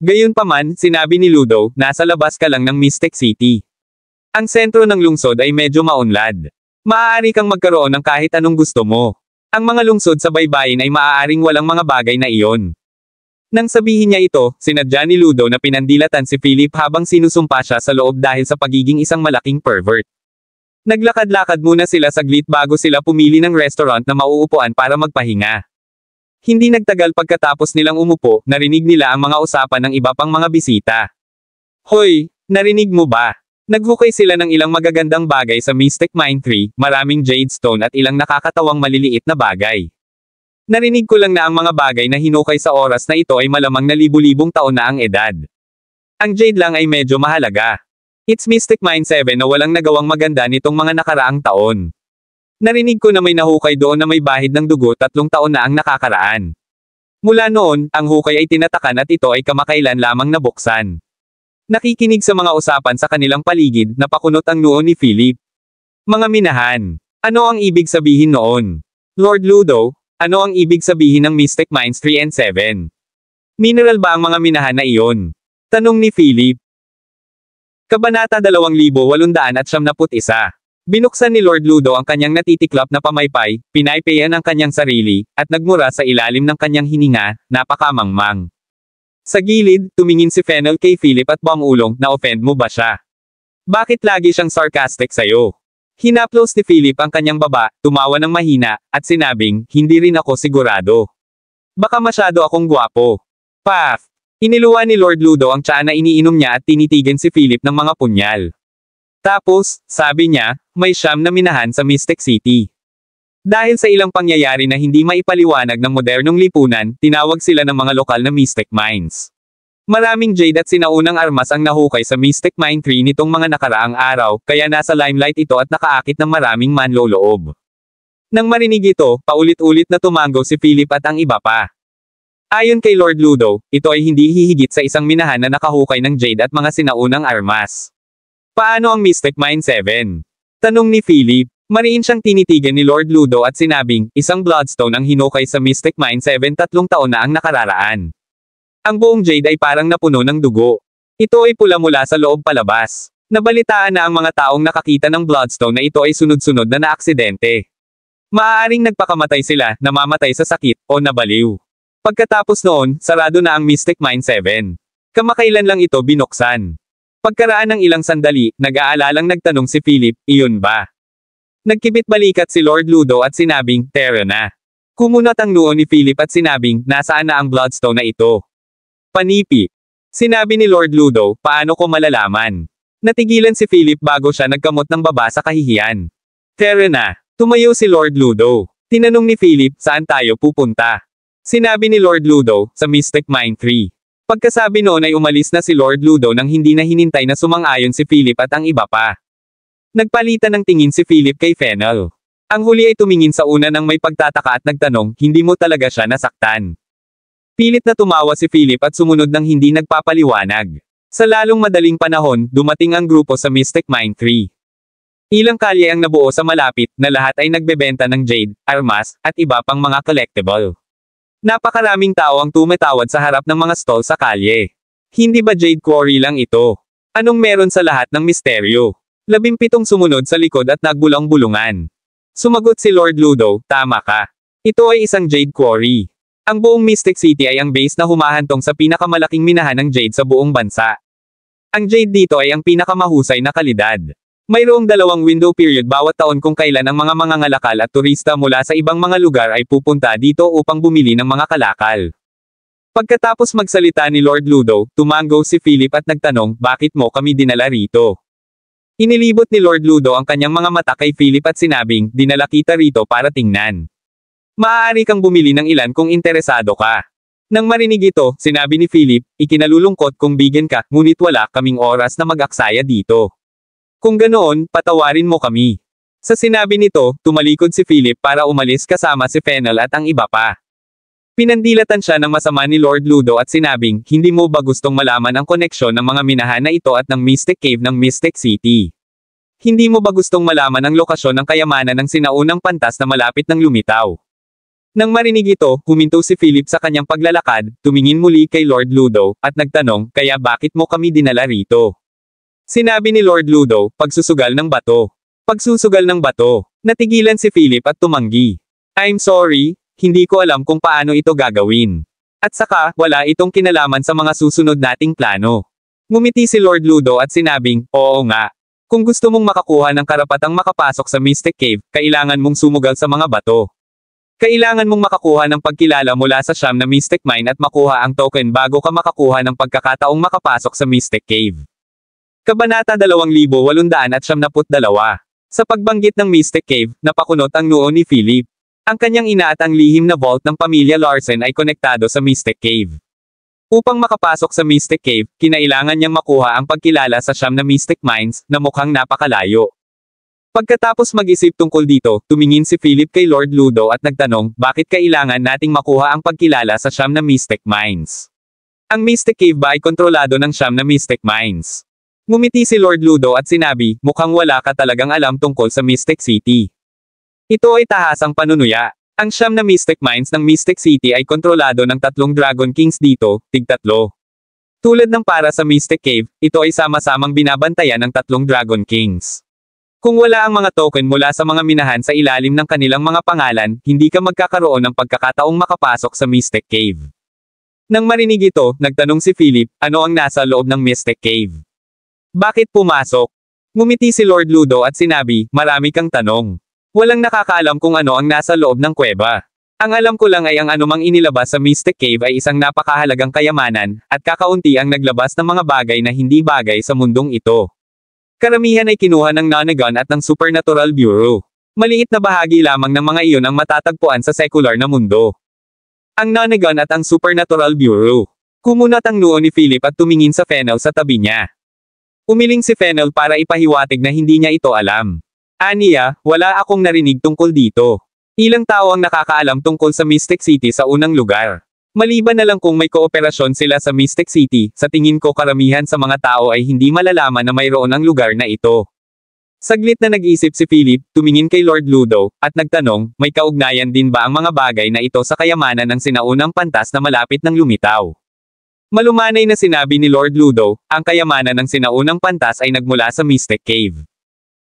Gayunpaman, sinabi ni Ludo, nasa labas ka lang ng Mystic City. Ang sentro ng lungsod ay medyo maunlad. Maaari kang magkaroon ng kahit anong gusto mo. Ang mga lungsod sa baybayin ay maaaring walang mga bagay na iyon. Nang sabihin niya ito, sinadya ni Ludo na pinandilatan si Philip habang sinusumpa siya sa loob dahil sa pagiging isang malaking pervert. Naglakad-lakad muna sila saglit bago sila pumili ng restaurant na mauupuan para magpahinga. Hindi nagtagal pagkatapos nilang umupo, narinig nila ang mga usapan ng iba pang mga bisita. Hoy, Narinig mo ba? Naghukay sila ng ilang magagandang bagay sa Mystic Mine Tree, maraming jade stone at ilang nakakatawang maliliit na bagay. Narinig ko lang na ang mga bagay na hinukay sa oras na ito ay malamang na libu-libong taon na ang edad. Ang jade lang ay medyo mahalaga. It's Mystic Mine 7 na walang nagawang maganda nitong mga nakaraang taon. Narinig ko na may nahukay doon na may bahid ng dugo 3 taon na ang nakakaraan. Mula noon, ang hukay ay tinatakan at ito ay kamakailan lamang nabuksan. Nakikinig sa mga usapan sa kanilang paligid, napakunot ang noo ni Philip. Mga minahan, ano ang ibig sabihin noon? Lord Ludo, ano ang ibig sabihin ng Mystic Mines 3 and 7? Mineral ba ang mga minahan na iyon? Tanong ni Philip. Kabanata 2871. Binuksan ni Lord Ludo ang kanyang natitiklap na pamaypay, pinaypayan ang kanyang sarili, at nagmura sa ilalim ng kanyang hininga, napakamangmang. Sa gilid, tumingin si Fennel kay Philip at bumulong, na-offend mo ba siya? Bakit lagi siyang sarcastic sa'yo? Hinaplos ni Philip ang kanyang baba, tumawa ng mahina, at sinabing, hindi rin ako sigurado. Baka masyado akong gwapo. Paf! Iniluwa ni Lord Ludo ang tsaa na iniinom niya at tinitigan si Philip ng mga punyal. Tapos, sabi niya, may siyam na minahan sa Mystic City. Dahil sa ilang pangyayari na hindi maipaliwanag ng modernong lipunan, tinawag sila ng mga lokal na Mystic Mines. Maraming jade at sinaunang armas ang nahukay sa Mystic Mine 3 nitong mga nakaraang araw, kaya nasa limelight ito at nakaakit ng maraming manloloob. Nang marinig ito, paulit-ulit na tumango si Philip at ang iba pa. Ayon kay Lord Ludo, ito ay hindi hihigit sa isang minahan na nakahukay ng jade at mga sinaunang armas. Paano ang Mystic Mine 7? Tanong ni Philip. Mariin siyang tinitigan ni Lord Ludo at sinabing, isang bloodstone ang hinukay sa Mystic Mine 7 3 taon na ang nakararaan. Ang buong jade ay parang napuno ng dugo. Ito ay pula mula sa loob palabas. Nabalitaan na ang mga taong nakakita ng bloodstone na ito ay sunod-sunod na naaksidente. Maaaring nagpakamatay sila, namamatay sa sakit, o nabaliw. Pagkatapos noon, sarado na ang Mystic Mine 7. Kamakailan lang ito binuksan. Pagkaraan ng ilang sandali, nag-aalalang nagtanong si Philip, iyon ba? Nagkibit balikat si Lord Ludo at sinabing, tara na. Kumunat ang noo ni Philip at sinabing, nasaan na ang bloodstone na ito? Panipi. Sinabi ni Lord Ludo, paano ko malalaman? Natigilan si Philip bago siya nagkamot ng baba sa kahihiyan. Tara na. Tumayo si Lord Ludo. Tinanong ni Philip, saan tayo pupunta? Sinabi ni Lord Ludo, sa Mystic Mine 3. Pagkasabi noon ay umalis na si Lord Ludo nang hindi na hinintay na sumang-ayon si Philip at ang iba pa. Nagpalitan ng tingin si Philip kay Fennel. Ang huli ay tumingin sa una ng may pagtataka at nagtanong, hindi mo talaga siya nasaktan? Pilit na tumawa si Philip at sumunod ng hindi nagpapaliwanag. Sa lalong madaling panahon, dumating ang grupo sa Mystic Mine 3. Ilang kalye ang nabuo sa malapit, na lahat ay nagbebenta ng jade, armas, at iba pang mga collectible. Napakaraming tao ang tumatawad sa harap ng mga stall sa kalye. Hindi ba jade quarry lang ito? Anong meron sa lahat ng misteryo? 17 sumunod sa likod at nagbulang-bulungan. Sumagot si Lord Ludo, tama ka. Ito ay isang jade quarry. Ang buong Mystic City ay ang base na humahantong sa pinakamalaking minahan ng jade sa buong bansa. Ang jade dito ay ang pinakamahusay na kalidad. Mayroong 2 window period bawat taon kung kailan ang mga mangangalakal at turista mula sa ibang mga lugar ay pupunta dito upang bumili ng mga kalakal. Pagkatapos magsalita ni Lord Ludo, tumango si Philip at nagtanong, bakit mo kami dinala rito? Inilibot ni Lord Ludo ang kanyang mga mata kay Philip at sinabing, dinala kita rito para tingnan. Maaari kang bumili ng ilan kung interesado ka. Nang marinig ito, sinabi ni Philip, ikinalulungkot kung bigyan ka, ngunit wala kaming oras na mag-aksaya dito. Kung ganoon, patawarin mo kami. Sa sinabi nito, tumalikod si Philip para umalis kasama si Fennel at ang iba pa. Pinandilatan siya ng masama ni Lord Ludo at sinabing, hindi mo ba gustong malaman ang koneksyon ng mga minahan na ito at ng Mystic Cave ng Mystic City? Hindi mo ba gustong malaman ang lokasyon ng kayamanan ng sinaunang pantas na malapit ng lumitaw? Nang marinig ito, huminto si Philip sa kanyang paglalakad, tumingin muli kay Lord Ludo, at nagtanong, kaya bakit mo kami dinala rito? Sinabi ni Lord Ludo, pagsusugal ng bato. Pagsusugal ng bato. Natigilan si Philip at tumanggi. I'm sorry, hindi ko alam kung paano ito gagawin. At saka, wala itong kinalaman sa mga susunod nating plano. Ngumiti si Lord Ludo at sinabing, oo nga. Kung gusto mong makakuha ng karapatang makapasok sa Mystic Cave, kailangan mong sumugal sa mga bato. Kailangan mong makakuha ng pagkilala mula sa siyam na Mystic Mine at makuha ang token bago ka makakuha ng pagkakataong makapasok sa Mystic Cave. Kabanata 2872. Sa pagbanggit ng Mystic Cave, napakunot ang noo ni Philip. Ang kanyang ina at ang lihim na vault ng pamilya Larsen ay konektado sa Mystic Cave. Upang makapasok sa Mystic Cave, kinailangan niyang makuha ang pagkilala sa siyam na Mystic Mines, na mukhang napakalayo. Pagkatapos mag-isip tungkol dito, tumingin si Philip kay Lord Ludo at nagtanong, bakit kailangan nating makuha ang pagkilala sa siyam na Mystic Mines? Ang Mystic Cave ba ay kontrolado ng siyam na Mystic Mines? Ngumiti si Lord Ludo at sinabi, mukhang wala ka talagang alam tungkol sa Mystic City. Ito ay tahasang panunuya. Ang siyam na Mystic Mines ng Mystic City ay kontrolado ng 3 Dragon Kings dito, tig-3. Tulad ng para sa Mystic Cave, ito ay sama-samang binabantayan ng 3 Dragon Kings. Kung wala ang mga token mula sa mga minahan sa ilalim ng kanilang mga pangalan, hindi ka magkakaroon ng pagkakataong makapasok sa Mystic Cave. Nang marinig ito, nagtanong si Philip, ano ang nasa loob ng Mystic Cave? Bakit pumasok? Ngumiti si Lord Ludo at sinabi, marami kang tanong. Walang nakakaalam kung ano ang nasa loob ng kuweba. Ang alam ko lang ay ang anumang inilabas sa Mystic Cave ay isang napakahalagang kayamanan, at kakaunti ang naglabas ng mga bagay na hindi bagay sa mundong ito. Karamihan ay kinuha ng Nonagon at ng Supernatural Bureau. Maliit na bahagi lamang ng mga iyon ang matatagpuan sa secular na mundo. Ang Nonagon at ang Supernatural Bureau. Kumunat ang noo ni Philip at tumingin sa Fennel sa tabi niya. Umiling si Fennel para ipahiwatig na hindi niya ito alam. Aniya, wala akong narinig tungkol dito. Ilang tao ang nakakaalam tungkol sa Mystic City sa unang lugar. Maliban na lang kung may kooperasyon sila sa Mystic City, sa tingin ko karamihan sa mga tao ay hindi malalaman na mayroon ang lugar na ito. Saglit na nag-isip si Philip, tumingin kay Lord Ludo, at nagtanong, may kaugnayan din ba ang mga bagay na ito sa kayamanan ng sinaunang pantas na malapit ng lumitaw? Malumanay na sinabi ni Lord Ludo, ang kayamanan ng sinaunang pantas ay nagmula sa Mystic Cave.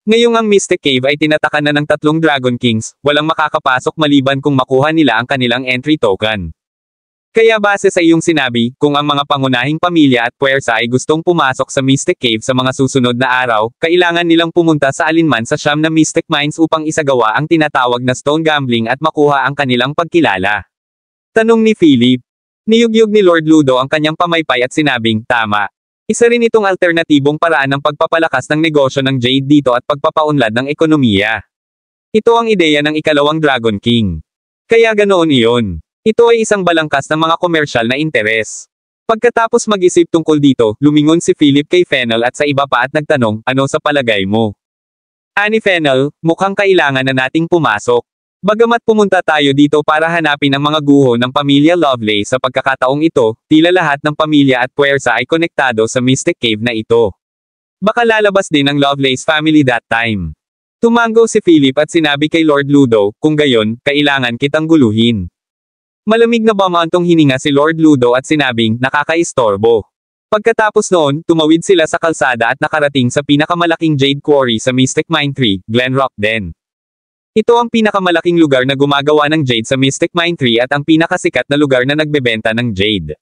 Ngayong ang Mystic Cave ay tinatakan na ng 3 Dragon Kings, walang makakapasok maliban kung makuha nila ang kanilang entry token. Kaya base sa iyong sinabi, kung ang mga pangunahing pamilya at puwersa ay gustong pumasok sa Mystic Cave sa mga susunod na araw, kailangan nilang pumunta sa alinman sa siyam na Mystic Mines upang isagawa ang tinatawag na stone gambling at makuha ang kanilang pagkilala. Tanong ni Philip. Niyugyug ni Lord Ludo ang kanyang pamaypay at sinabing, tama. Isa rin itong alternatibong paraan ng pagpapalakas ng negosyo ng Jade dito at pagpapaunlad ng ekonomiya. Ito ang ideya ng ikalawang Dragon King. Kaya ganoon iyon. Ito ay isang balangkas ng mga komersyal na interes. Pagkatapos mag-isip tungkol dito, lumingon si Philip kay Fennel at sa iba pa at nagtanong, ano sa palagay mo? Ani Fennel, mukhang kailangan na nating pumasok. Bagamat pumunta tayo dito para hanapin ang mga guho ng pamilya Lovelace sa pagkakataong ito, tila lahat ng pamilya at puwersa ay konektado sa Mystic Cave na ito. Baka lalabas din ang Lovelace family that time. Tumango si Philip at sinabi kay Lord Ludo, kung gayon, kailangan kitang guluhin. Malamig na bumantong hininga si Lord Ludo at sinabing, nakakaistorbo. Pagkatapos noon, tumawid sila sa kalsada at nakarating sa pinakamalaking jade quarry sa Mystic Mine 3, Glenrock Den. Ito ang pinakamalaking lugar na gumagawa ng jade sa Mystic Mine 3 at ang pinakasikat na lugar na nagbebenta ng jade.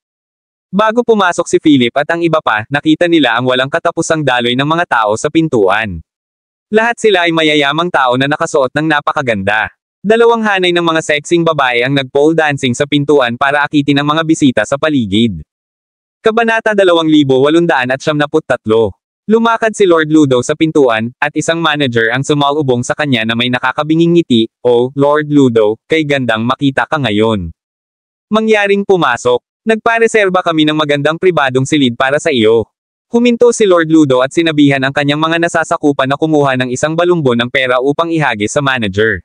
Bago pumasok si Philip at ang iba pa, nakita nila ang walang katapusang daloy ng mga tao sa pintuan. Lahat sila ay mayayamang tao na nakasuot ng napakaganda. 2 hanay ng mga sexing babae ang nag-pole dancing sa pintuan para akitin ang mga bisita sa paligid. Kabanata 2873. Lumakad si Lord Ludo sa pintuan, at isang manager ang sumalubong sa kanya na may nakakabinging ngiti, "Oh, Lord Ludo, kay gandang makita ka ngayon. Mangyaring pumasok. Nagpareserba kami ng magandang pribadong silid para sa iyo." Huminto si Lord Ludo at sinabihan ang kanyang mga nasasakupan na kumuha ng isang balumbon ng pera upang ihagis sa manager.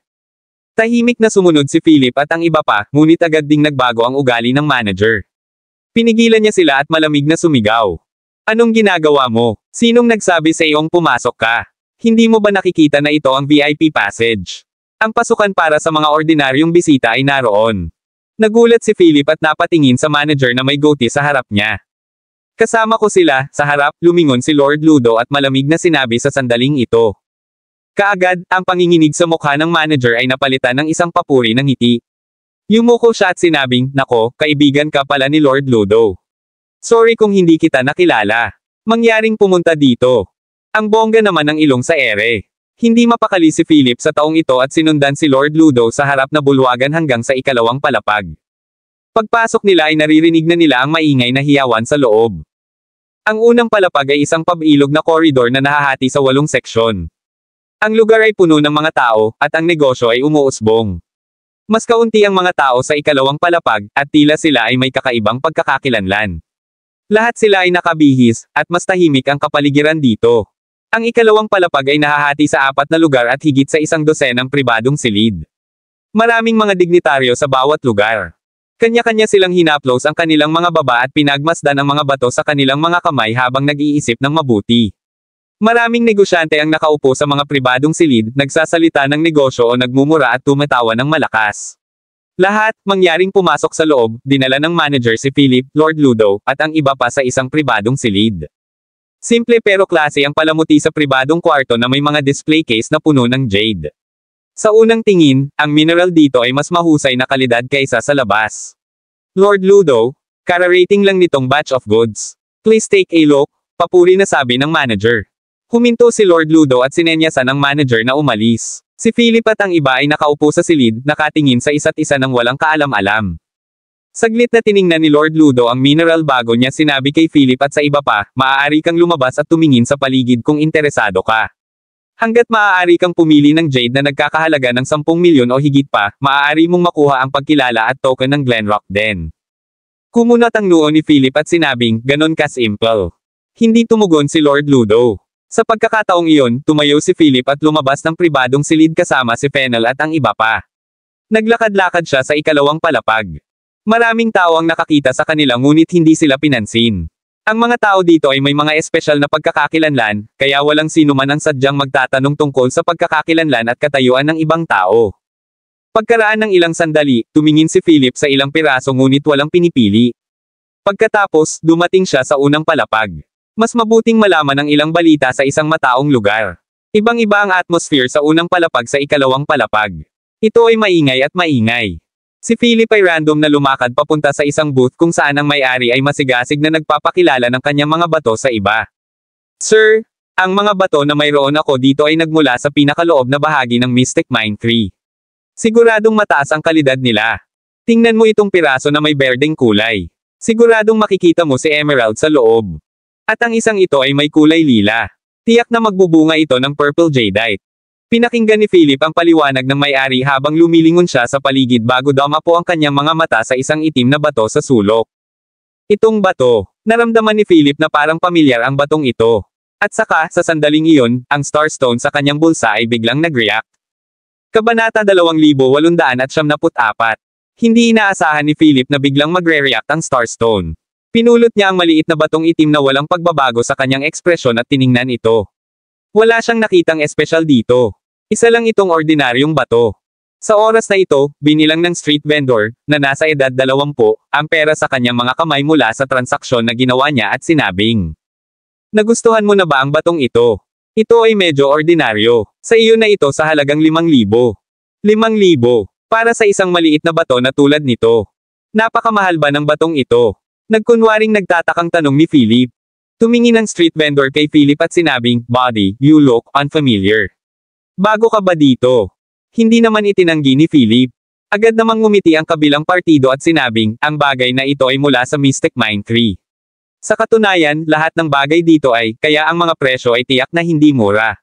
Tahimik na sumunod si Philip at ang iba pa, ngunit agad ding nagbago ang ugali ng manager. Pinigilan niya sila at malamig na sumigaw. Anong ginagawa mo? Sinong nagsabi sa iyong pumasok ka? Hindi mo ba nakikita na ito ang VIP passage? Ang pasukan para sa mga ordinaryong bisita ay naroon. Nagulat si Philip at napatingin sa manager na may goatee sa harap niya. Kasama ko sila, sa harap, lumingon si Lord Ludo at malamig na sinabi sa sandaling ito. Kaagad, ang panginginig sa mukha ng manager ay napalitan ng isang papuri ng ngiti. Yumuko siya at sinabing, nako, kaibigan ka pala ni Lord Ludo. Sorry kung hindi kita nakilala. Mangyaring pumunta dito. Ang bongga naman ng ilong sa ere. Hindi mapakali si Philip sa taong ito at sinundan si Lord Ludo sa harap na bulwagan hanggang sa ikalawang palapag. Pagpasok nila ay naririnig na nila ang maingay na hiyawan sa loob. Ang unang palapag ay isang pabilog na koridor na nahahati sa 8 seksyon. Ang lugar ay puno ng mga tao, at ang negosyo ay umuusbong. Mas kaunti ang mga tao sa ikalawang palapag, at tila sila ay may kakaibang pagkakakilanlan. Lahat sila ay nakabihis, at mas tahimik ang kapaligiran dito. Ang ikalawang palapag ay nahahati sa 4 na lugar at higit sa 12 pribadong silid. Maraming mga dignitaryo sa bawat lugar. Kanya-kanya silang hinaplos ang kanilang mga baba at pinagmasdan ang mga bato sa kanilang mga kamay habang nag-iisip ng mabuti. Maraming negosyante ang nakaupo sa mga pribadong silid, nagsasalita ng negosyo o nagmumura at tumatawa ng malakas. Lahat, mangyaring pumasok sa loob, dinala ng manager si Philip, Lord Ludo, at ang iba pa sa isang pribadong silid. Simple pero klase ang palamuti sa pribadong kwarto na may mga display case na puno ng jade. Sa unang tingin, ang mineral dito ay mas mahusay na kalidad kaysa sa labas. Lord Ludo, kara-rating lang nitong batch of goods. Please take a look, papuri na sabi ng manager. Huminto si Lord Ludo at sinenyasan ng manager na umalis. Si Philip at ang iba ay nakaupo sa silid, nakatingin sa isa't isa ng walang kaalam-alam. Saglit na tiningnan ni Lord Ludo ang mineral bago niya sinabi kay Philip at sa iba pa, maaari kang lumabas at tumingin sa paligid kung interesado ka. Hanggat maaari kang pumili ng jade na nagkakahalaga ng 10 milyon o higit pa, maaari mong makuha ang pagkilala at token ng Glenrock Den. Kumunat ang noo ni Philip at sinabing, ganon ka simple. Hindi tumugon si Lord Ludo. Sa pagkakataong iyon, tumayo si Philip at lumabas ng pribadong silid kasama si Fennel at ang iba pa. Naglakad-lakad siya sa ikalawang palapag. Maraming tao ang nakakita sa kanila ngunit hindi sila pinansin. Ang mga tao dito ay may mga espesyal na pagkakakilanlan, kaya walang sino man ang sadyang magtatanong tungkol sa pagkakakilanlan at katayuan ng ibang tao. Pagkaraan ng ilang sandali, tumingin si Philip sa ilang piraso ngunit walang pinipili. Pagkatapos, dumating siya sa unang palapag. Mas mabuting malaman ang ilang balita sa isang mataong lugar. Ibang-iba ang atmosphere sa unang palapag sa ikalawang palapag. Ito ay maingay at maingay. Si Philip ay random na lumakad papunta sa isang booth kung saan ang may-ari ay masigasig na nagpapakilala ng kanyang mga bato sa iba. Sir, ang mga bato na mayroon ako dito ay nagmula sa pinakaloob na bahagi ng Mystic Mine 3. Siguradong mataas ang kalidad nila. Tingnan mo itong piraso na may berdeng kulay. Siguradong makikita mo si Emerald sa loob. At ang isang ito ay may kulay lila. Tiyak na magbubunga ito ng purple jadeite. Pinakinggan ni Philip ang paliwanag ng may-ari habang lumilingon siya sa paligid bago dumapo ang kanyang mga mata sa isang itim na bato sa sulok. Itong bato, naramdaman ni Philip na parang pamilyar ang batong ito. At saka, sa sandaling iyon, ang Starstone sa kanyang bulsa ay biglang nag-react. Kabanata 2874. Hindi inaasahan ni Philip na biglang magre-react ang Starstone. Pinulot niya ang maliit na batong itim na walang pagbabago sa kanyang ekspresyon at tiningnan ito. Wala siyang nakitang espesyal dito. Isa lang itong ordinaryong bato. Sa oras na ito, binilang ng street vendor, na nasa edad 20, ang pera sa kanyang mga kamay mula sa transaksyon na ginawa niya at sinabing, nagustuhan mo na ba ang batong ito? Ito ay medyo ordinaryo. Sa iyo na ito sa halagang 5,000. 5,000. Para sa isang maliit na bato na tulad nito. Napakamahal ba ng batong ito? Nagkunwaring nagtatakang tanong ni Philip. Tumingin ang street vendor kay Philip at sinabing, buddy, you look unfamiliar. Bago ka ba dito? Hindi naman itinanggi ni Philip. Agad namang ngumiti ang kabilang partido at sinabing, ang bagay na ito ay mula sa Mystic Mine 3. Sa katunayan, lahat ng bagay dito ay, kaya ang mga presyo ay tiyak na hindi mura.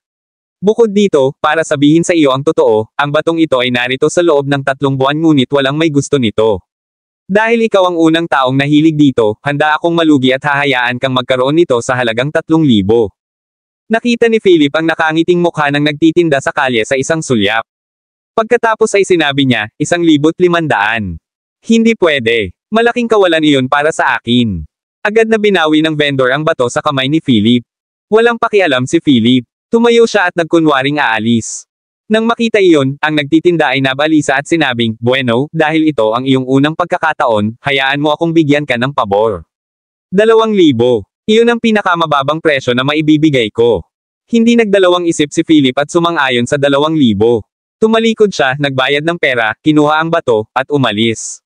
Bukod dito, para sabihin sa iyo ang totoo, ang batong ito ay narito sa loob ng 3 buwan ngunit walang may gusto nito. Dahil ikaw ang unang taong nahilig dito, handa akong malugi at hahayaan kang magkaroon nito sa halagang 3,000. Nakita ni Philip ang nakangiting mukha ng nagtitinda sa kalye sa isang sulyap. Pagkatapos ay sinabi niya, 1,500. Hindi pwede. Malaking kawalan iyon para sa akin. Agad na binawi ng vendor ang bato sa kamay ni Philip. Walang pakialam si Philip. Tumayo siya at nagkunwaring aalis. Nang makita iyon, ang nagtitinda ay nabalisa at sinabing, bueno, dahil ito ang iyong unang pagkakataon, hayaan mo akong bigyan ka ng pabor. 2,000. Iyon ang pinakamababang presyo na maibibigay ko. Hindi nagdalawang isip si Philip at sumang-ayon sa 2,000. Tumalikod siya, nagbayad ng pera, kinuha ang bato, at umalis.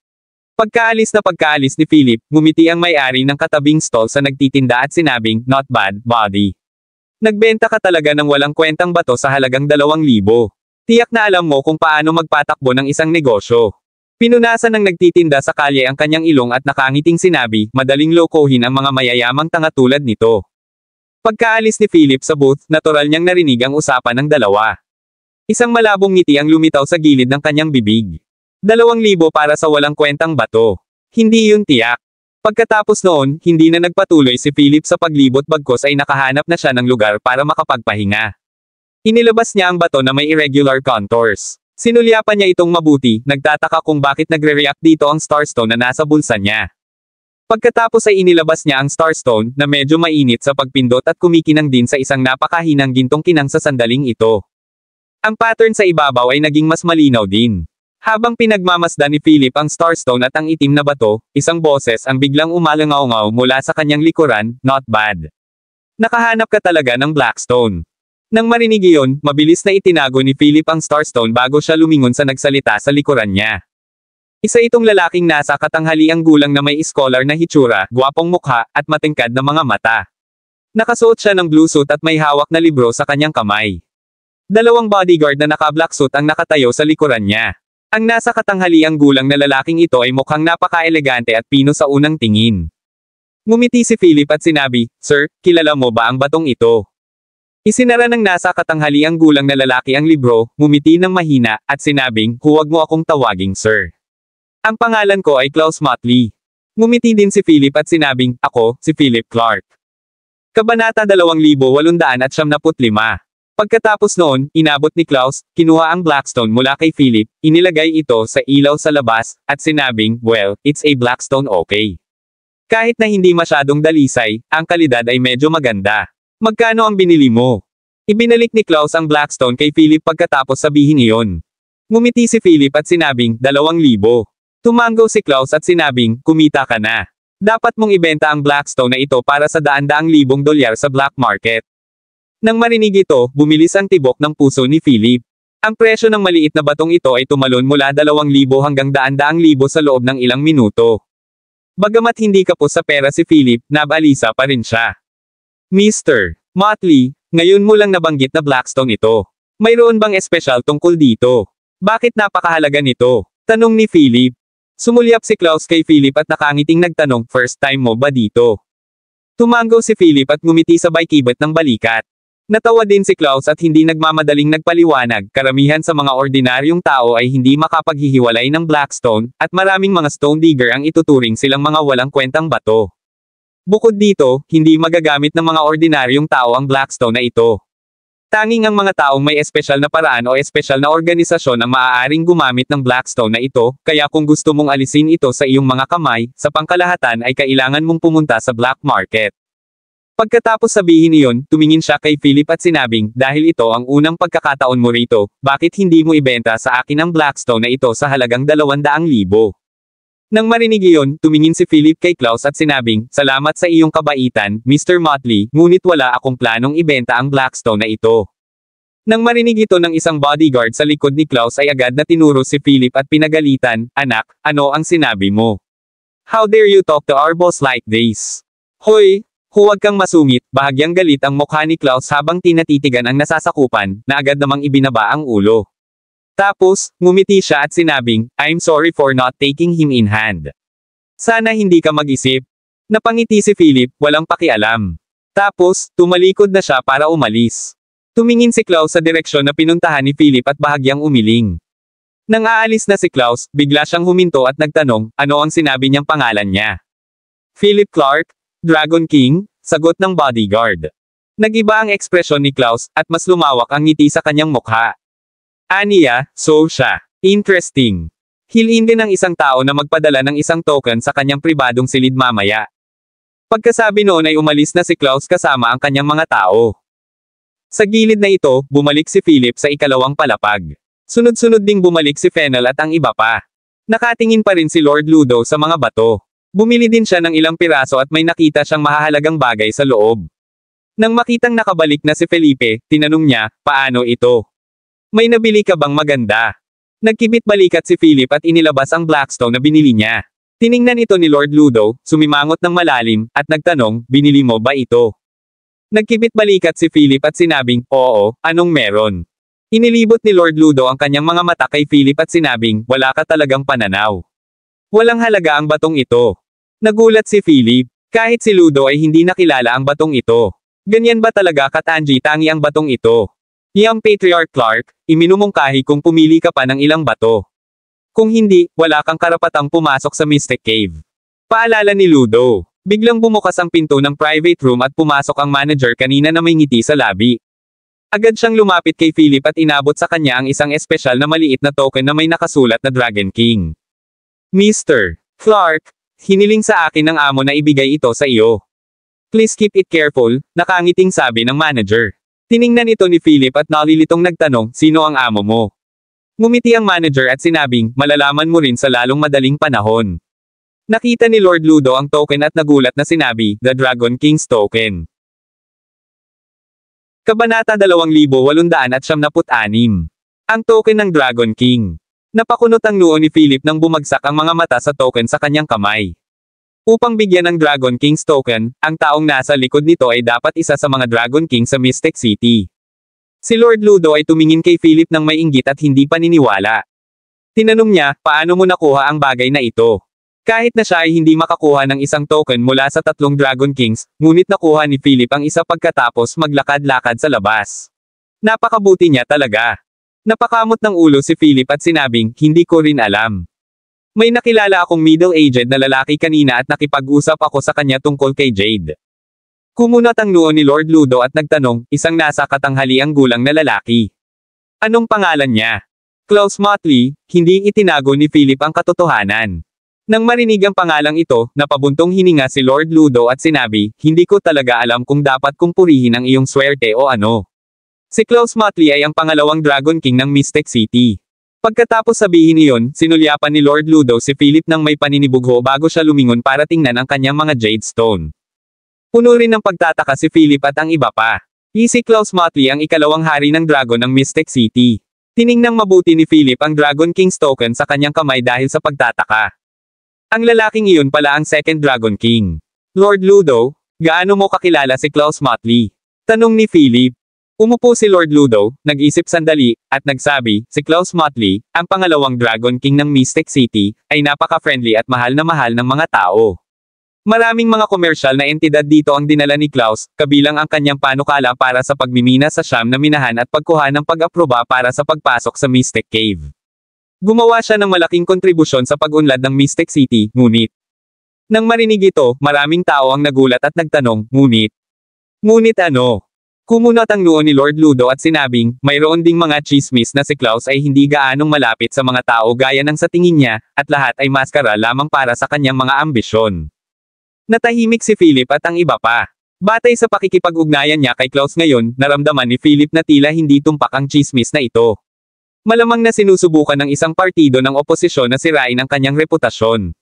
Pagkaalis ni Philip, ngumiti ang may-ari ng katabing stall sa nagtitinda at sinabing, not bad, buddy. Nagbenta ka talaga ng walang kwentang bato sa halagang 2,000. Tiyak na alam mo kung paano magpatakbo ng isang negosyo. Pinunasan ng nagtitinda sa kalye ang kanyang ilong at nakangiting sinabi, madaling lokohin ang mga mayayamang tanga tulad nito. Pagkaalis ni Philip sa booth, natural niyang narinig ang usapan ng dalawa. Isang malabong ngiti ang lumitaw sa gilid ng kanyang bibig. 2,000 para sa walang kwentang bato. Hindi yun tiyak. Pagkatapos noon, hindi na nagpatuloy si Philip sa paglibot bagkos ay nakahanap na siya ng lugar para makapagpahinga. Inilabas niya ang bato na may irregular contours. Sinulyapan niya itong mabuti, nagtataka kung bakit nagre-react dito ang Starstone na nasa bulsa niya. Pagkatapos ay inilabas niya ang Starstone, na medyo mainit sa pagpindot at kumikinang din sa isang napakahinang gintong kinang sa sandaling ito. Ang pattern sa ibabaw ay naging mas malinaw din. Habang pinagmamasdan ni Philip ang Starstone at ang itim na bato, isang boses ang biglang umalangaw-ngaw mula sa kanyang likuran, not bad. Nakahanap ka talaga ng Blackstone. Nang marinig iyon, mabilis na itinago ni Philip ang Starstone bago siya lumingon sa nagsalita sa likuran niya. Isa itong lalaking nasa katanghaliang gulang na may scholar na hitsura, gwapong mukha, at matingkad na mga mata. Nakasuot siya ng blue suit at may hawak na libro sa kanyang kamay. 2 bodyguard na naka-black suit ang nakatayo sa likuran niya. Ang nasa katanghaliang gulang na lalaking ito ay mukhang napaka-elegante at pino sa unang tingin. Ngumiti si Philip at sinabi, Sir, kilala mo ba ang batong ito? Isinara ng nasa katanghaliang gulang na lalaki ang libro, ngumiti ng mahina, at sinabing, huwag mo akong tawaging sir. Ang pangalan ko ay Klaus Motley. Ngumiti din si Philip at sinabing, ako, si Philip Clark. Kabanata 2875. Pagkatapos noon, inabot ni Klaus, kinuha ang Blackstone mula kay Philip, inilagay ito sa ilaw sa labas, at sinabing, well, it's a Blackstone okay. Kahit na hindi masyadong dalisay, ang kalidad ay medyo maganda. Magkano ang binili mo? Ibinalik ni Klaus ang Blackstone kay Philip pagkatapos sabihin iyon. Ngumiti si Philip at sinabing, 2,000. Tumango si Klaus at sinabing, kumita ka na. Dapat mong ibenta ang Blackstone na ito para sa $100,000 sa black market. Nang marinig ito, bumilis ang tibok ng puso ni Philip. Ang presyo ng maliit na batong ito ay tumalon mula 2,000 hanggang $100,000 sa loob ng ilang minuto. Bagamat hindi kapos sa pera si Philip, nabalisa pa rin siya. Mr. Motley, ngayon mo lang nabanggit na Blackstone ito. Mayroon bang espesyal tungkol dito? Bakit napakahalaga nito? Tanong ni Philip. Sumulyap si Klaus kay Philip at nakangiting nagtanong, first time mo ba dito? Tumango si Philip at ngumiti sabay kibot ng balikat. Natawa din si Klaus at hindi nagmamadaling nagpaliwanag, karamihan sa mga ordinaryong tao ay hindi makapaghihiwalay ng Blackstone, at maraming mga stone digger ang ituturing silang mga walang kwentang bato. Bukod dito, hindi magagamit ng mga ordinaryong tao ang Blackstone na ito. Tanging ang mga taong may espesyal na paraan o espesyal na organisasyon ang maaaring gumamit ng Blackstone na ito, kaya kung gusto mong alisin ito sa iyong mga kamay, sa pangkalahatan ay kailangan mong pumunta sa black market. Pagkatapos sabihin iyon, tumingin siya kay Philip at sinabing, dahil ito ang unang pagkakataon mo rito, bakit hindi mo ibenta sa akin ang Blackstone na ito sa halagang 200,000? Nang marinig iyon, tumingin si Philip kay Klaus at sinabing, salamat sa iyong kabaitan, Mr. Motley, ngunit wala akong planong ibenta ang Blackstone na ito. Nang marinig ito ng isang bodyguard sa likod ni Klaus ay agad na tinuro si Philip at pinagalitan, anak, ano ang sinabi mo? How dare you talk to our boss like this? Hoy! Huwag kang masungit, bahagyang galit ang mukha ni Klaus habang tinatitigan ang nasasakupan, na agad namang ibinaba ang ulo. Tapos, ngumiti siya at sinabing, I'm sorry for not taking him in hand. Sana hindi ka mag-isip. Napangiti si Philip, walang pakialam. Tapos, tumalikod na siya para umalis. Tumingin si Klaus sa direksyon na pinuntahan ni Philip at bahagyang umiling. Nang aalis na si Klaus, bigla siyang huminto at nagtanong, ano ang sinabi niyang pangalan niya? Philip Clark? Dragon King, sagot ng bodyguard. Nag-iba ang ekspresyon ni Klaus, at mas lumawak ang ngiti sa kanyang mukha. Aniya, so siya. Interesting. Hilin din ng isang tao na magpadala ng isang token sa kanyang pribadong silid mamaya. Pagkasabi noon ay umalis na si Klaus kasama ang kanyang mga tao. Sa gilid na ito, bumalik si Philip sa ikalawang palapag. Sunod-sunod ding bumalik si Fennel at ang iba pa. Nakatingin pa rin si Lord Ludo sa mga bato. Bumili din siya ng ilang piraso at may nakita siyang mahahalagang bagay sa loob. Nang makitang nakabalik na si Felipe, tinanong niya, paano ito? May nabili ka bang maganda? Nagkibit balikat si Philip at inilabas ang Blackstone na binili niya. Tiningnan ito ni Lord Ludo, sumimangot ng malalim, at nagtanong, binili mo ba ito? Nagkibit balikat si Philip at sinabing, oo, anong meron? Inilibot ni Lord Ludo ang kanyang mga mata kay Philip at sinabing, wala ka talagang pananaw. Walang halaga ang batong ito. Nagulat si Philip. Kahit si Ludo ay hindi nakilala ang batong ito. Ganyan ba talaga katangi tangi ang batong ito? Young Patriarch Clark, iminumungkahi kung pumili ka pa ng ilang bato. Kung hindi, wala kang karapatang pumasok sa Mystic Cave. Paalala ni Ludo. Biglang bumukas ang pinto ng private room at pumasok ang manager kanina na may ngiti sa labi. Agad siyang lumapit kay Philip at inabot sa kanya ang isang espesyal na maliit na token na may nakasulat na Dragon King. Mr. Clark, hiniling sa akin ng amo na ibigay ito sa iyo. Please keep it careful, nakangiting sabi ng manager. Tiningnan ito ni Philip at nalilitong nagtanong, sino ang amo mo? Ngumiti ang manager at sinabing, malalaman mo rin sa lalong madaling panahon. Nakita ni Lord Ludo ang token at nagulat na sinabi, The Dragon King's Token. Kabanata 2876. Ang token ng Dragon King. Napakunot ang noo ni Philip nang bumagsak ang mga mata sa token sa kanyang kamay. Upang bigyan ng Dragon King's token, ang taong nasa likod nito ay dapat isa sa mga Dragon King sa Mystic City. Si Lord Ludo ay tumingin kay Philip nang may inggit at hindi paniniwala. Tinanong niya, paano mo nakuha ang bagay na ito? Kahit na siya ay hindi makakuha ng isang token mula sa tatlong Dragon Kings, ngunit nakuha ni Philip ang isa pagkatapos maglakad-lakad sa labas. Napakabuti niya talaga. Napakamot ng ulo si Philip at sinabing, hindi ko rin alam. May nakilala akong middle-aged na lalaki kanina at nakipag-usap ako sa kanya tungkol kay Jade. Kumunot ang noo ni Lord Ludo at nagtanong, isang nasa katanghaliang gulang na lalaki. Anong pangalan niya? Klaus Motley, hindi itinago ni Philip ang katotohanan. Nang marinig ang pangalang ito, napabuntong hininga si Lord Ludo at sinabi, hindi ko talaga alam kung dapat kong purihin ang iyong swerte o ano. Si Klaus Motley ay ang pangalawang Dragon King ng Mystic City. Pagkatapos sabihin iyon, sinulyapan ni Lord Ludo si Philip nang may paninibugho bago siya lumingon para tingnan ang kanyang mga jade stone. Puno rin ng pagtataka si Philip at ang iba pa. Si Klaus Motley ang ikalawang hari ng dragon ng Mystic City. Tiningnang mabuti ni Philip ang Dragon King's token sa kanyang kamay dahil sa pagtataka. Ang lalaking iyon pala ang second Dragon King. Lord Ludo, gaano mo kakilala si Klaus Motley? Tanong ni Philip. Umupo si Lord Ludo, nag-isip sandali, at nagsabi, si Klaus Motley, ang pangalawang Dragon King ng Mystic City, ay napaka-friendly at mahal ng mga tao. Maraming mga komersyal na entidad dito ang dinala ni Klaus, kabilang ang kanyang panukala para sa pagmimina sa siyam na minahan at pagkuha ng pag-aproba para sa pagpasok sa Mystic Cave. Gumawa siya ng malaking kontribusyon sa pag-unlad ng Mystic City, ngunit. Nang marinig ito, maraming tao ang nagulat at nagtanong, ngunit ano? Kumunot ang noo ni Lord Ludo at sinabing, mayroon ding mga chismis na si Klaus ay hindi gaanong malapit sa mga tao gaya ng sa tingin niya, at lahat ay maskara lamang para sa kanyang mga ambisyon. Natahimik si Philip at ang iba pa. Batay sa pakikipag-ugnayan niya kay Klaus ngayon, naramdaman ni Philip na tila hindi tumpak ang chismis na ito. Malamang na sinusubukan ng isang partido ng oposisyon na sirain ang kanyang reputasyon.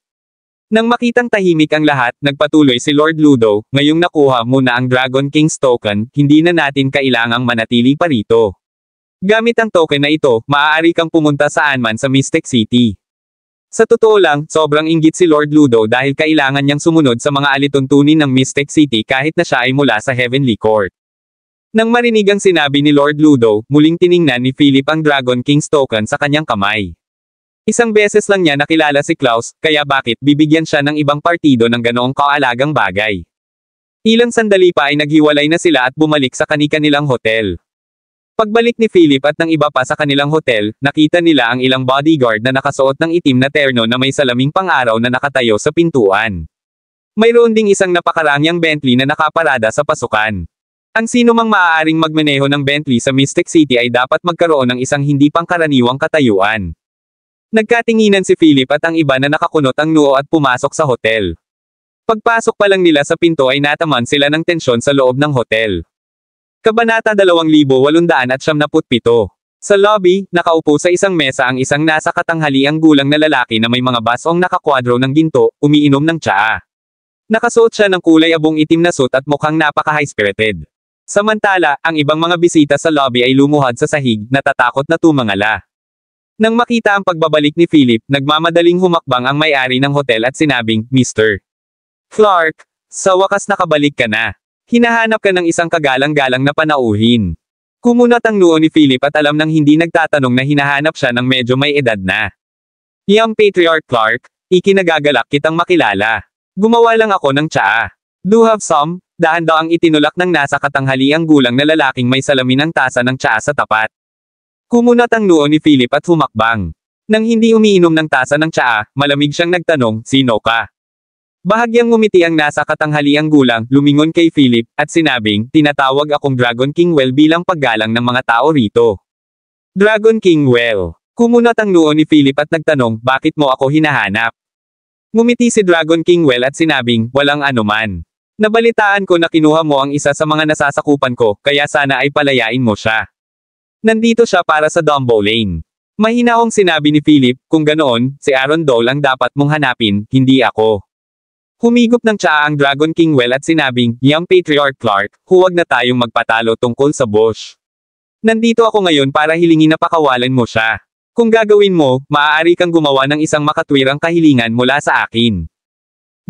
Nang makitang tahimik ang lahat, nagpatuloy si Lord Ludo, ngayong nakuha mo na ang Dragon King's token, hindi na natin kailangang manatili pa rito. Gamit ang token na ito, maaari kang pumunta saan man sa Mystic City. Sa totoo lang, sobrang inggit si Lord Ludo dahil kailangan niyang sumunod sa mga alituntunin ng Mystic City kahit na siya ay mula sa Heavenly Court. Nang marinig ang sinabi ni Lord Ludo, muling tiningnan ni Philip ang Dragon King's token sa kanyang kamay. Isang beses lang niya nakilala si Klaus, kaya bakit bibigyan siya ng ibang partido ng ganoong kaalagang bagay? Ilang sandali pa ay naghiwalay na sila at bumalik sa kani-kanilang hotel. Pagbalik ni Philip at ng iba pa sa kanilang hotel, nakita nila ang ilang bodyguard na nakasuot ng itim na terno na may salaming pang-araw na nakatayo sa pintuan. Mayroon ding isang napakarangyang Bentley na nakaparada sa pasukan. Ang sino mang maaaring magmaneho ng Bentley sa Mystic City ay dapat magkaroon ng isang hindi pangkaraniwang katayuan. Nagkatinginan si Philip at ang iba na nakakunot ang noo at pumasok sa hotel. Pagpasok pa lang nila sa pinto ay nataman sila ng tensyon sa loob ng hotel. Kabanata 2877. Sa lobby, nakaupo sa isang mesa ang isang nasa katanghaliang gulang na lalaki na may mga basong nakakwadro ng ginto, umiinom ng tsaa. Nakasuot siya ng kulay abong itim na suit at mukhang napaka-high-spirited. Samantala, ang ibang mga bisita sa lobby ay lumuhad sa sahig, natatakot na tumangala. Nang makita ang pagbabalik ni Philip, nagmamadaling humakbang ang may-ari ng hotel at sinabing, Mr. Clark, sa wakas nakabalik ka na. Hinahanap ka ng isang kagalang-galang na panauhin. Kumunat ang noo ni Philip at alam nang hindi nagtatanong na hinahanap siya ng medyo may edad na. Young Patriarch Clark, ikinagagalak kitang makilala. Gumawa lang ako ng tsaa. Do have some? Dahan daw ang itinulak ng nasa katanghaliang gulang na lalaking may salamin ng tasa ng tsaa sa tapat. Kumunat ang noo ni Philip at humakbang. Nang hindi umiinom ng tasa ng tsaa, malamig siyang nagtanong, "Sino ka?" Bahagyang ngumiti ang nasa katanghaliang gulang, lumingon kay Philip, at sinabing, "Tinatawag akong Dragon King Well bilang paggalang ng mga tao rito." Dragon King Well. Kumunat ang noo ni Philip at nagtanong, "Bakit mo ako hinahanap?" Ngumiti si Dragon King Well at sinabing, "Walang anuman. Nabalitaan ko na kinuha mo ang isa sa mga nasasakupan ko, kaya sana ay palayain mo siya. Nandito siya para sa Dumbo Lane." Mahinahong sinabi ni Philip, "Kung ganoon, si Aaron Dole ang dapat mong hanapin, hindi ako." Humigop ng tsaa ang Dragon King Well at sinabing, "Young Patriarch Clark, huwag na tayong magpatalo tungkol sa bush. Nandito ako ngayon para hilingin na pakawalan mo siya. Kung gagawin mo, maaari kang gumawa ng isang makatwirang kahilingan mula sa akin."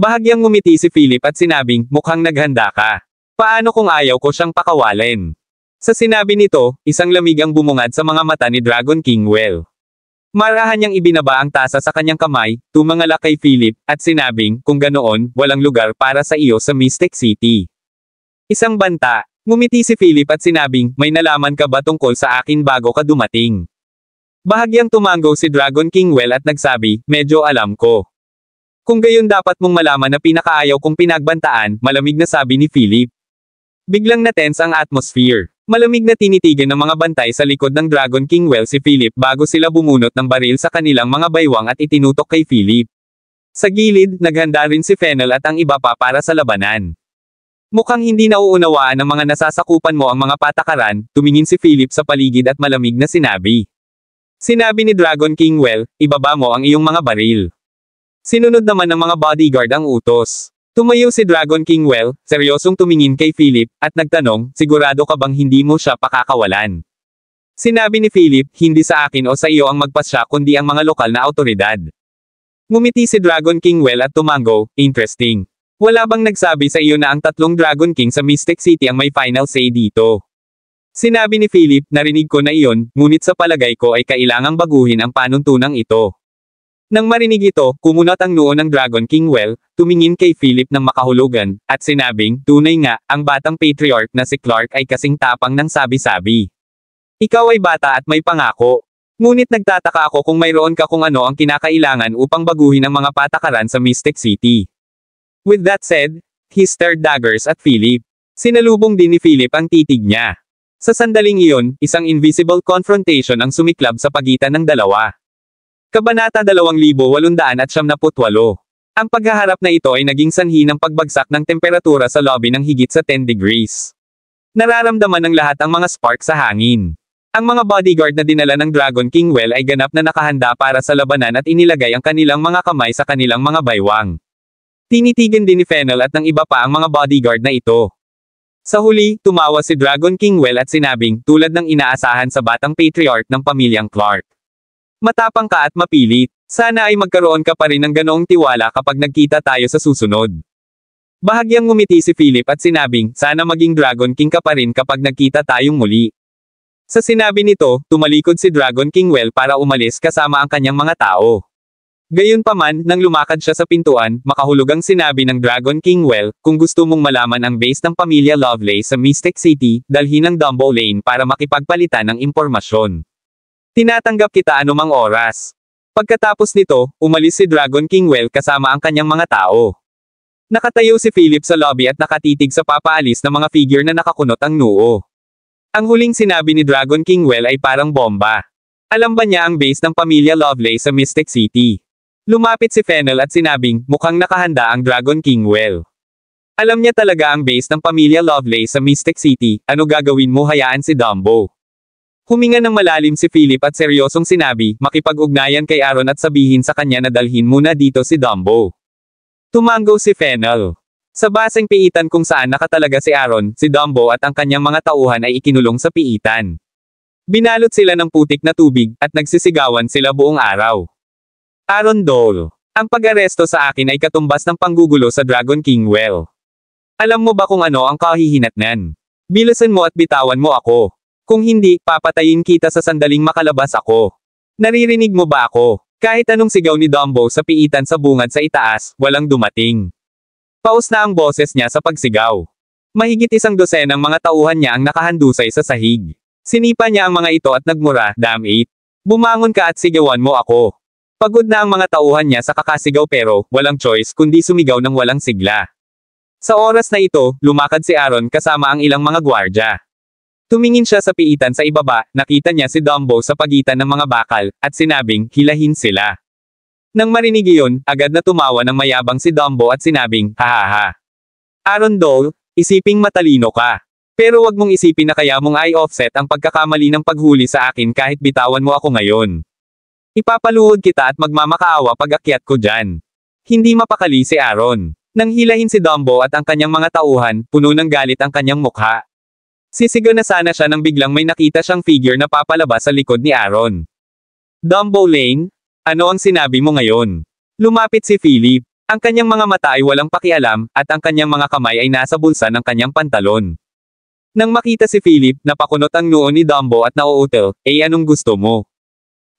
Bahagyang ngumiti si Philip at sinabing, "Mukhang naghanda ka. Paano kung ayaw ko siyang pakawalan?" Sa sinabi nito, isang lamig ang bumungad sa mga mata ni Dragon King Well. Marahan niyang ibinaba ang tasa sa kanyang kamay, tumangala kay Philip, at sinabing, "Kung ganoon, walang lugar para sa iyo sa Mystic City." Isang banta. Ngumiti si Philip at sinabing, "May nalaman ka ba tungkol sa akin bago ka dumating?" Bahagyang tumango si Dragon King Well at nagsabi, "Medyo alam ko." "Kung gayon dapat mong malaman na pinakaayaw kong pinagbantaan," malamig na sabi ni Philip. Biglang natense ang atmosphere. Malamig na tinitigan ng mga bantay sa likod ng Dragon King Well si Philip bago sila bumunot ng baril sa kanilang mga baywang at itinutok kay Philip. Sa gilid, naghanda rin si Fennel at ang iba pa para sa labanan. Mukhang hindi nauunawaan ng mga nasasakupan mo ang mga patakaran, tumingin si Philip sa paligid at malamig na sinabi. Sinabi ni Dragon King Well, "Ibaba mo ang iyong mga baril." Sinunod naman ng mga bodyguard ang utos. Tumayo si Dragon King Well, seryosong tumingin kay Philip, at nagtanong, "Sigurado ka bang hindi mo siya pakakawalan?" Sinabi ni Philip, "Hindi sa akin o sa iyo ang magpasya kundi ang mga lokal na awtoridad." Ngumiti si Dragon King Well at tumango, "Interesting. Wala bang nagsabi sa iyo na ang tatlong Dragon King sa Mystic City ang may final say dito?" Sinabi ni Philip, "Narinig ko na iyon, ngunit sa palagay ko ay kailangang baguhin ang panuntunang ito." Nang marinig ito, kumunat ang noo ng Dragon King Well, tumingin kay Philip ng makahulugan, at sinabing, "Tunay nga, ang batang patriarch na si Clark ay kasing tapang ng sabi-sabi. Ikaw ay bata at may pangako. Ngunit nagtataka ako kung mayroon ka kung ano ang kinakailangan upang baguhin ang mga patakaran sa Mystic City." With that said, he stared daggers at Philip. Sinalubong din ni Philip ang titig niya. Sa sandaling iyon, isang invisible confrontation ang sumiklab sa pagitan ng dalawa. Kabanata 2878. Ang paghaharap na ito ay naging sanhi ng pagbagsak ng temperatura sa lobby ng higit sa 10 degrees. Nararamdaman ng lahat ang mga spark sa hangin. Ang mga bodyguard na dinala ng Dragon King Well ay ganap na nakahanda para sa labanan at inilagay ang kanilang mga kamay sa kanilang mga baywang. Tinitigan din ni Fennel at ng iba pa ang mga bodyguard na ito. Sa huli, tumawa si Dragon King Well at sinabing, tulad ng inaasahan sa batang patriarch ng pamilyang Clark. Matapang ka at mapilit. Sana ay magkaroon ka pa rin ng ganoong tiwala kapag nagkita tayo sa susunod. Bahagyang ngumiti si Philip at sinabing, "Sana maging Dragon King ka pa rin kapag nagkita tayong muli." Sa sinabi nito, tumalikod si Dragon King Well para umalis kasama ang kanyang mga tao. Gayunpaman, nang lumakad siya sa pintuan, makahulugang sinabi ng Dragon King Well, "Kung gusto mong malaman ang base ng pamilya Lovelace sa Mystic City, dalhin ang Dumbo Lane para makipagpalitan ng impormasyon. Tinatanggap kita anumang oras." Pagkatapos nito, umalis si Dragon King Well kasama ang kanyang mga tao. Nakatayo si Philip sa lobby at nakatitig sa papaalis na mga figure na nakakunot ang noo. Ang huling sinabi ni Dragon King Well ay parang bomba. Alam ba niya ang base ng pamilya Lovelace sa Mystic City? Lumapit si Fennel at sinabing, "Mukhang nakahanda ang Dragon King Well. Alam niya talaga ang base ng pamilya Lovelace sa Mystic City, ano gagawin mo hayaan si Dumbo?" Huminga ng malalim si Philip at seryosong sinabi, "Makipag-ugnayan kay Aaron at sabihin sa kanya na dalhin muna dito si Dumbo." Tumango si Fennel. Sa baseng piitan kung saan nakatalaga si Aaron, si Dumbo at ang kanyang mga tauhan ay ikinulong sa piitan. Binalot sila ng putik na tubig, at nagsisigawan sila buong araw. Aaron Dole. Ang pag-aresto sa akin ay katumbas ng panggugulo sa Dragon King Well. Alam mo ba kung ano ang kahihinatnan? Bilasan mo at bitawan mo ako. Kung hindi, papatayin kita sa sandaling makalabas ako. Naririnig mo ba ako? Kahit anong sigaw ni Dumbo sa piitan sa bungad sa itaas, walang dumating. Paus na ang boses niya sa pagsigaw. Mahigit 100 mga tauhan niya ang nakahandusay sa sahig. Sinipa niya ang mga ito at nagmura, "Damn it. Bumangon ka at sigawan mo ako." Pagod na ang mga tauhan niya sa kakasigaw pero, walang choice kundi sumigaw ng walang sigla. Sa oras na ito, lumakad si Aaron kasama ang ilang mga gwardya. Tumingin siya sa piitan sa ibaba, nakita niya si Dumbo sa pagitan ng mga bakal, at sinabing, hilahin sila. Nang marinig iyon, agad na tumawa ng mayabang si Dumbo at sinabing, "Hahaha. Aaron Dole, isiping matalino ka. Pero wag mong isipin na kaya mong i-offset ang pagkakamali ng paghuli sa akin kahit bitawan mo ako ngayon. Ipapaluhod kita at magmamakaawa pag akyat ko dyan." Hindi mapakali si Aaron. Nang hilahin si Dumbo at ang kanyang mga tauhan, puno ng galit ang kanyang mukha. Sisigaw na sana siya nang biglang may nakita siyang figure na papalabas sa likod ni Aaron. "Dumbo Lane? Ano ang sinabi mo ngayon?" Lumapit si Philip. Ang kanyang mga mata ay walang pakialam, at ang kanyang mga kamay ay nasa bulsa ng kanyang pantalon. Nang makita si Philip, napakunot ang noo ni Dumbo at nauutal, anong gusto mo?"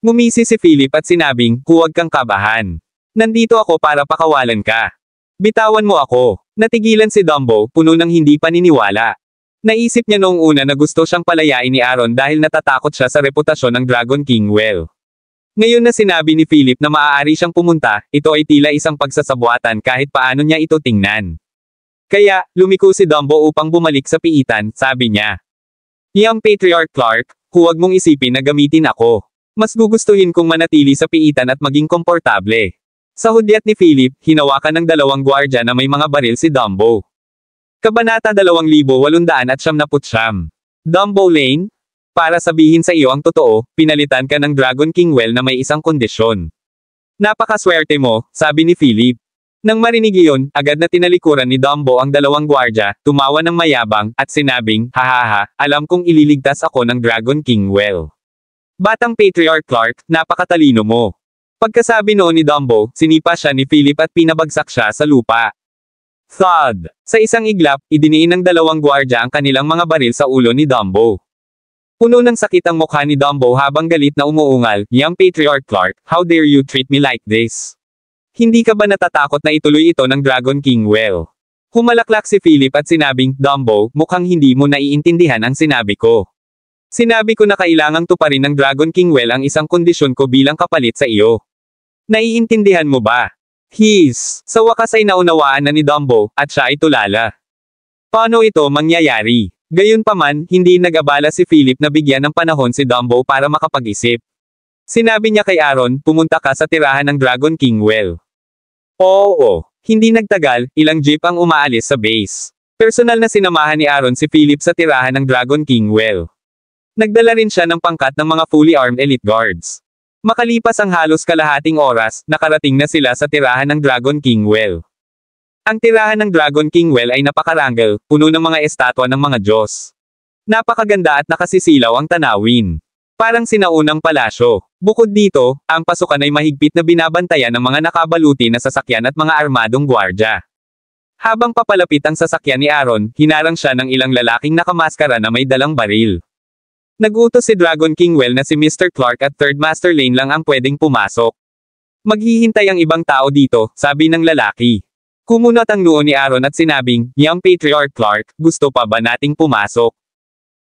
Ngumisi si Philip at sinabing, "Huwag kang kabahan. Nandito ako para pakawalan ka. Bitawan mo ako." Natigilan si Dumbo, puno ng hindi paniniwala. Naisip niya noong una na gusto siyang palayain ni Aaron dahil natatakot siya sa reputasyon ng Dragon King Well. Ngayon na sinabi ni Philip na maaari siyang pumunta, ito ay tila isang pagsasabuatan kahit paano niya ito tingnan. Kaya, lumiko si Dumbo upang bumalik sa piitan, sabi niya. "Young Patriarch Clark, huwag mong isipin na gamitin ako. Mas gugustuhin kong manatili sa piitan at maging komportable." Sa hudyat ni Philip, hinawakan ng 2 gwardya na may mga baril si Dumbo. Kabanata 2899. Dumbo Lane? Para sabihin sa iyo ang totoo, pinalitan ka ng Dragon King Well na may isang kondisyon. "Napakaswerte mo," sabi ni Philip. Nang marinig iyon, agad na tinalikuran ni Dumbo ang 2 gwardya, tumawa ng mayabang, at sinabing, "Hahaha, alam kong ililigtas ako ng Dragon King Well. Batang Patriarch Clark, napakatalino mo." Pagkasabi noon ni Dumbo, sinipa siya ni Philip at pinabagsak siya sa lupa. Thud! Sa isang iglap, idiniin ng 2 gwardya ang kanilang mga baril sa ulo ni Dumbo. Puno ng sakit ang mukha ni Dumbo habang galit na umuungal, "Young Patriarch Clark, how dare you treat me like this? Hindi ka ba natatakot na ituloy ito ng Dragon King Well?" Humalaklak si Philip at sinabing, "Dumbo, mukhang hindi mo naiintindihan ang sinabi ko. Sinabi ko na kailangang tuparin ng Dragon King Well ang isang kondisyon ko bilang kapalit sa iyo. Naiintindihan mo ba?" Sa wakas ay naunawaan na ni Dumbo, at siya ay tulala. Paano ito mangyayari? Gayunpaman, hindi nag-abala si Philip na bigyan ng panahon si Dumbo para makapag-isip. Sinabi niya kay Aaron, "Pumunta ka sa tirahan ng Dragon King Well." Oo. Hindi nagtagal, ilang jeep ang umaalis sa base. Personal na sinamahan ni Aaron si Philip sa tirahan ng Dragon King Well. Nagdala rin siya ng pangkat ng mga fully armed elite guards. Makalipas ang halos kalahating oras, nakarating na sila sa tirahan ng Dragon King Well. Ang tirahan ng Dragon King Well ay napakarangal, puno ng mga estatwa ng mga Diyos. Napakaganda at nakasisilaw ang tanawin. Parang sinaunang palasyo. Bukod dito, ang pasukan ay mahigpit na binabantayan ng mga nakabaluti na sasakyan at mga armadong gwardya. Habang papalapit ang sasakyan ni Aaron, hinarang siya ng ilang lalaking nakamaskara na may dalang baril. Nagutos si Dragon King Well na si Mr. Clark at Third Master Lane lang ang pwedeng pumasok. "Maghihintay ang ibang tao dito," sabi ng lalaki. Kumunot ang noo ni Aaron at sinabing, "Young Patriarch Clark, gusto pa ba nating pumasok?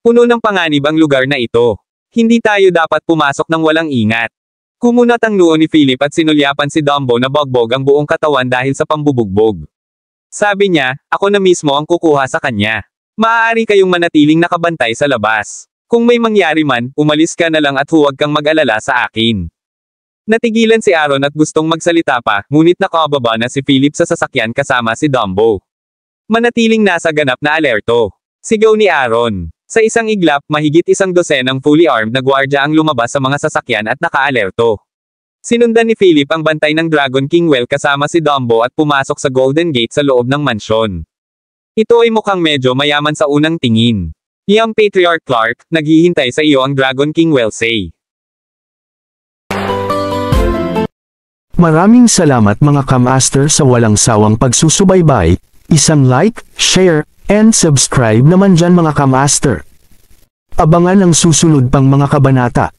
Puno ng panganib ang lugar na ito. Hindi tayo dapat pumasok ng walang ingat." Kumunot ang noo ni Philip at sinulyapan si Dumbo na bogbog ang buong katawan dahil sa pambubugbog. Sabi niya, "Ako na mismo ang kukuha sa kanya. Maaari kayong manatiling nakabantay sa labas. Kung may mangyari man, umalis ka na lang at huwag kang mag-alala sa akin." Natigilan si Aaron at gustong magsalita pa, ngunit nakababa na si Philip sa sasakyan kasama si Dumbo. Manatiling nasa ganap na alerto. Sigaw ni Aaron. Sa isang iglap, mahigit 100 ng fully armed na gwardya ang lumabas sa mga sasakyan at naka-alerto. Sinundan ni Philip ang bantay ng Dragon King Well kasama si Dumbo at pumasok sa Golden Gate sa loob ng mansyon. Ito ay mukhang medyo mayaman sa unang tingin. "Young Patriarch Clark, naghihintay sa iyo ang Dragon King Well say." Maraming salamat mga kamaster sa walang sawang pagsusubaybay, isang like, share, and subscribe naman dyan mga kamaster. Abangan ang susunod pang mga kabanata.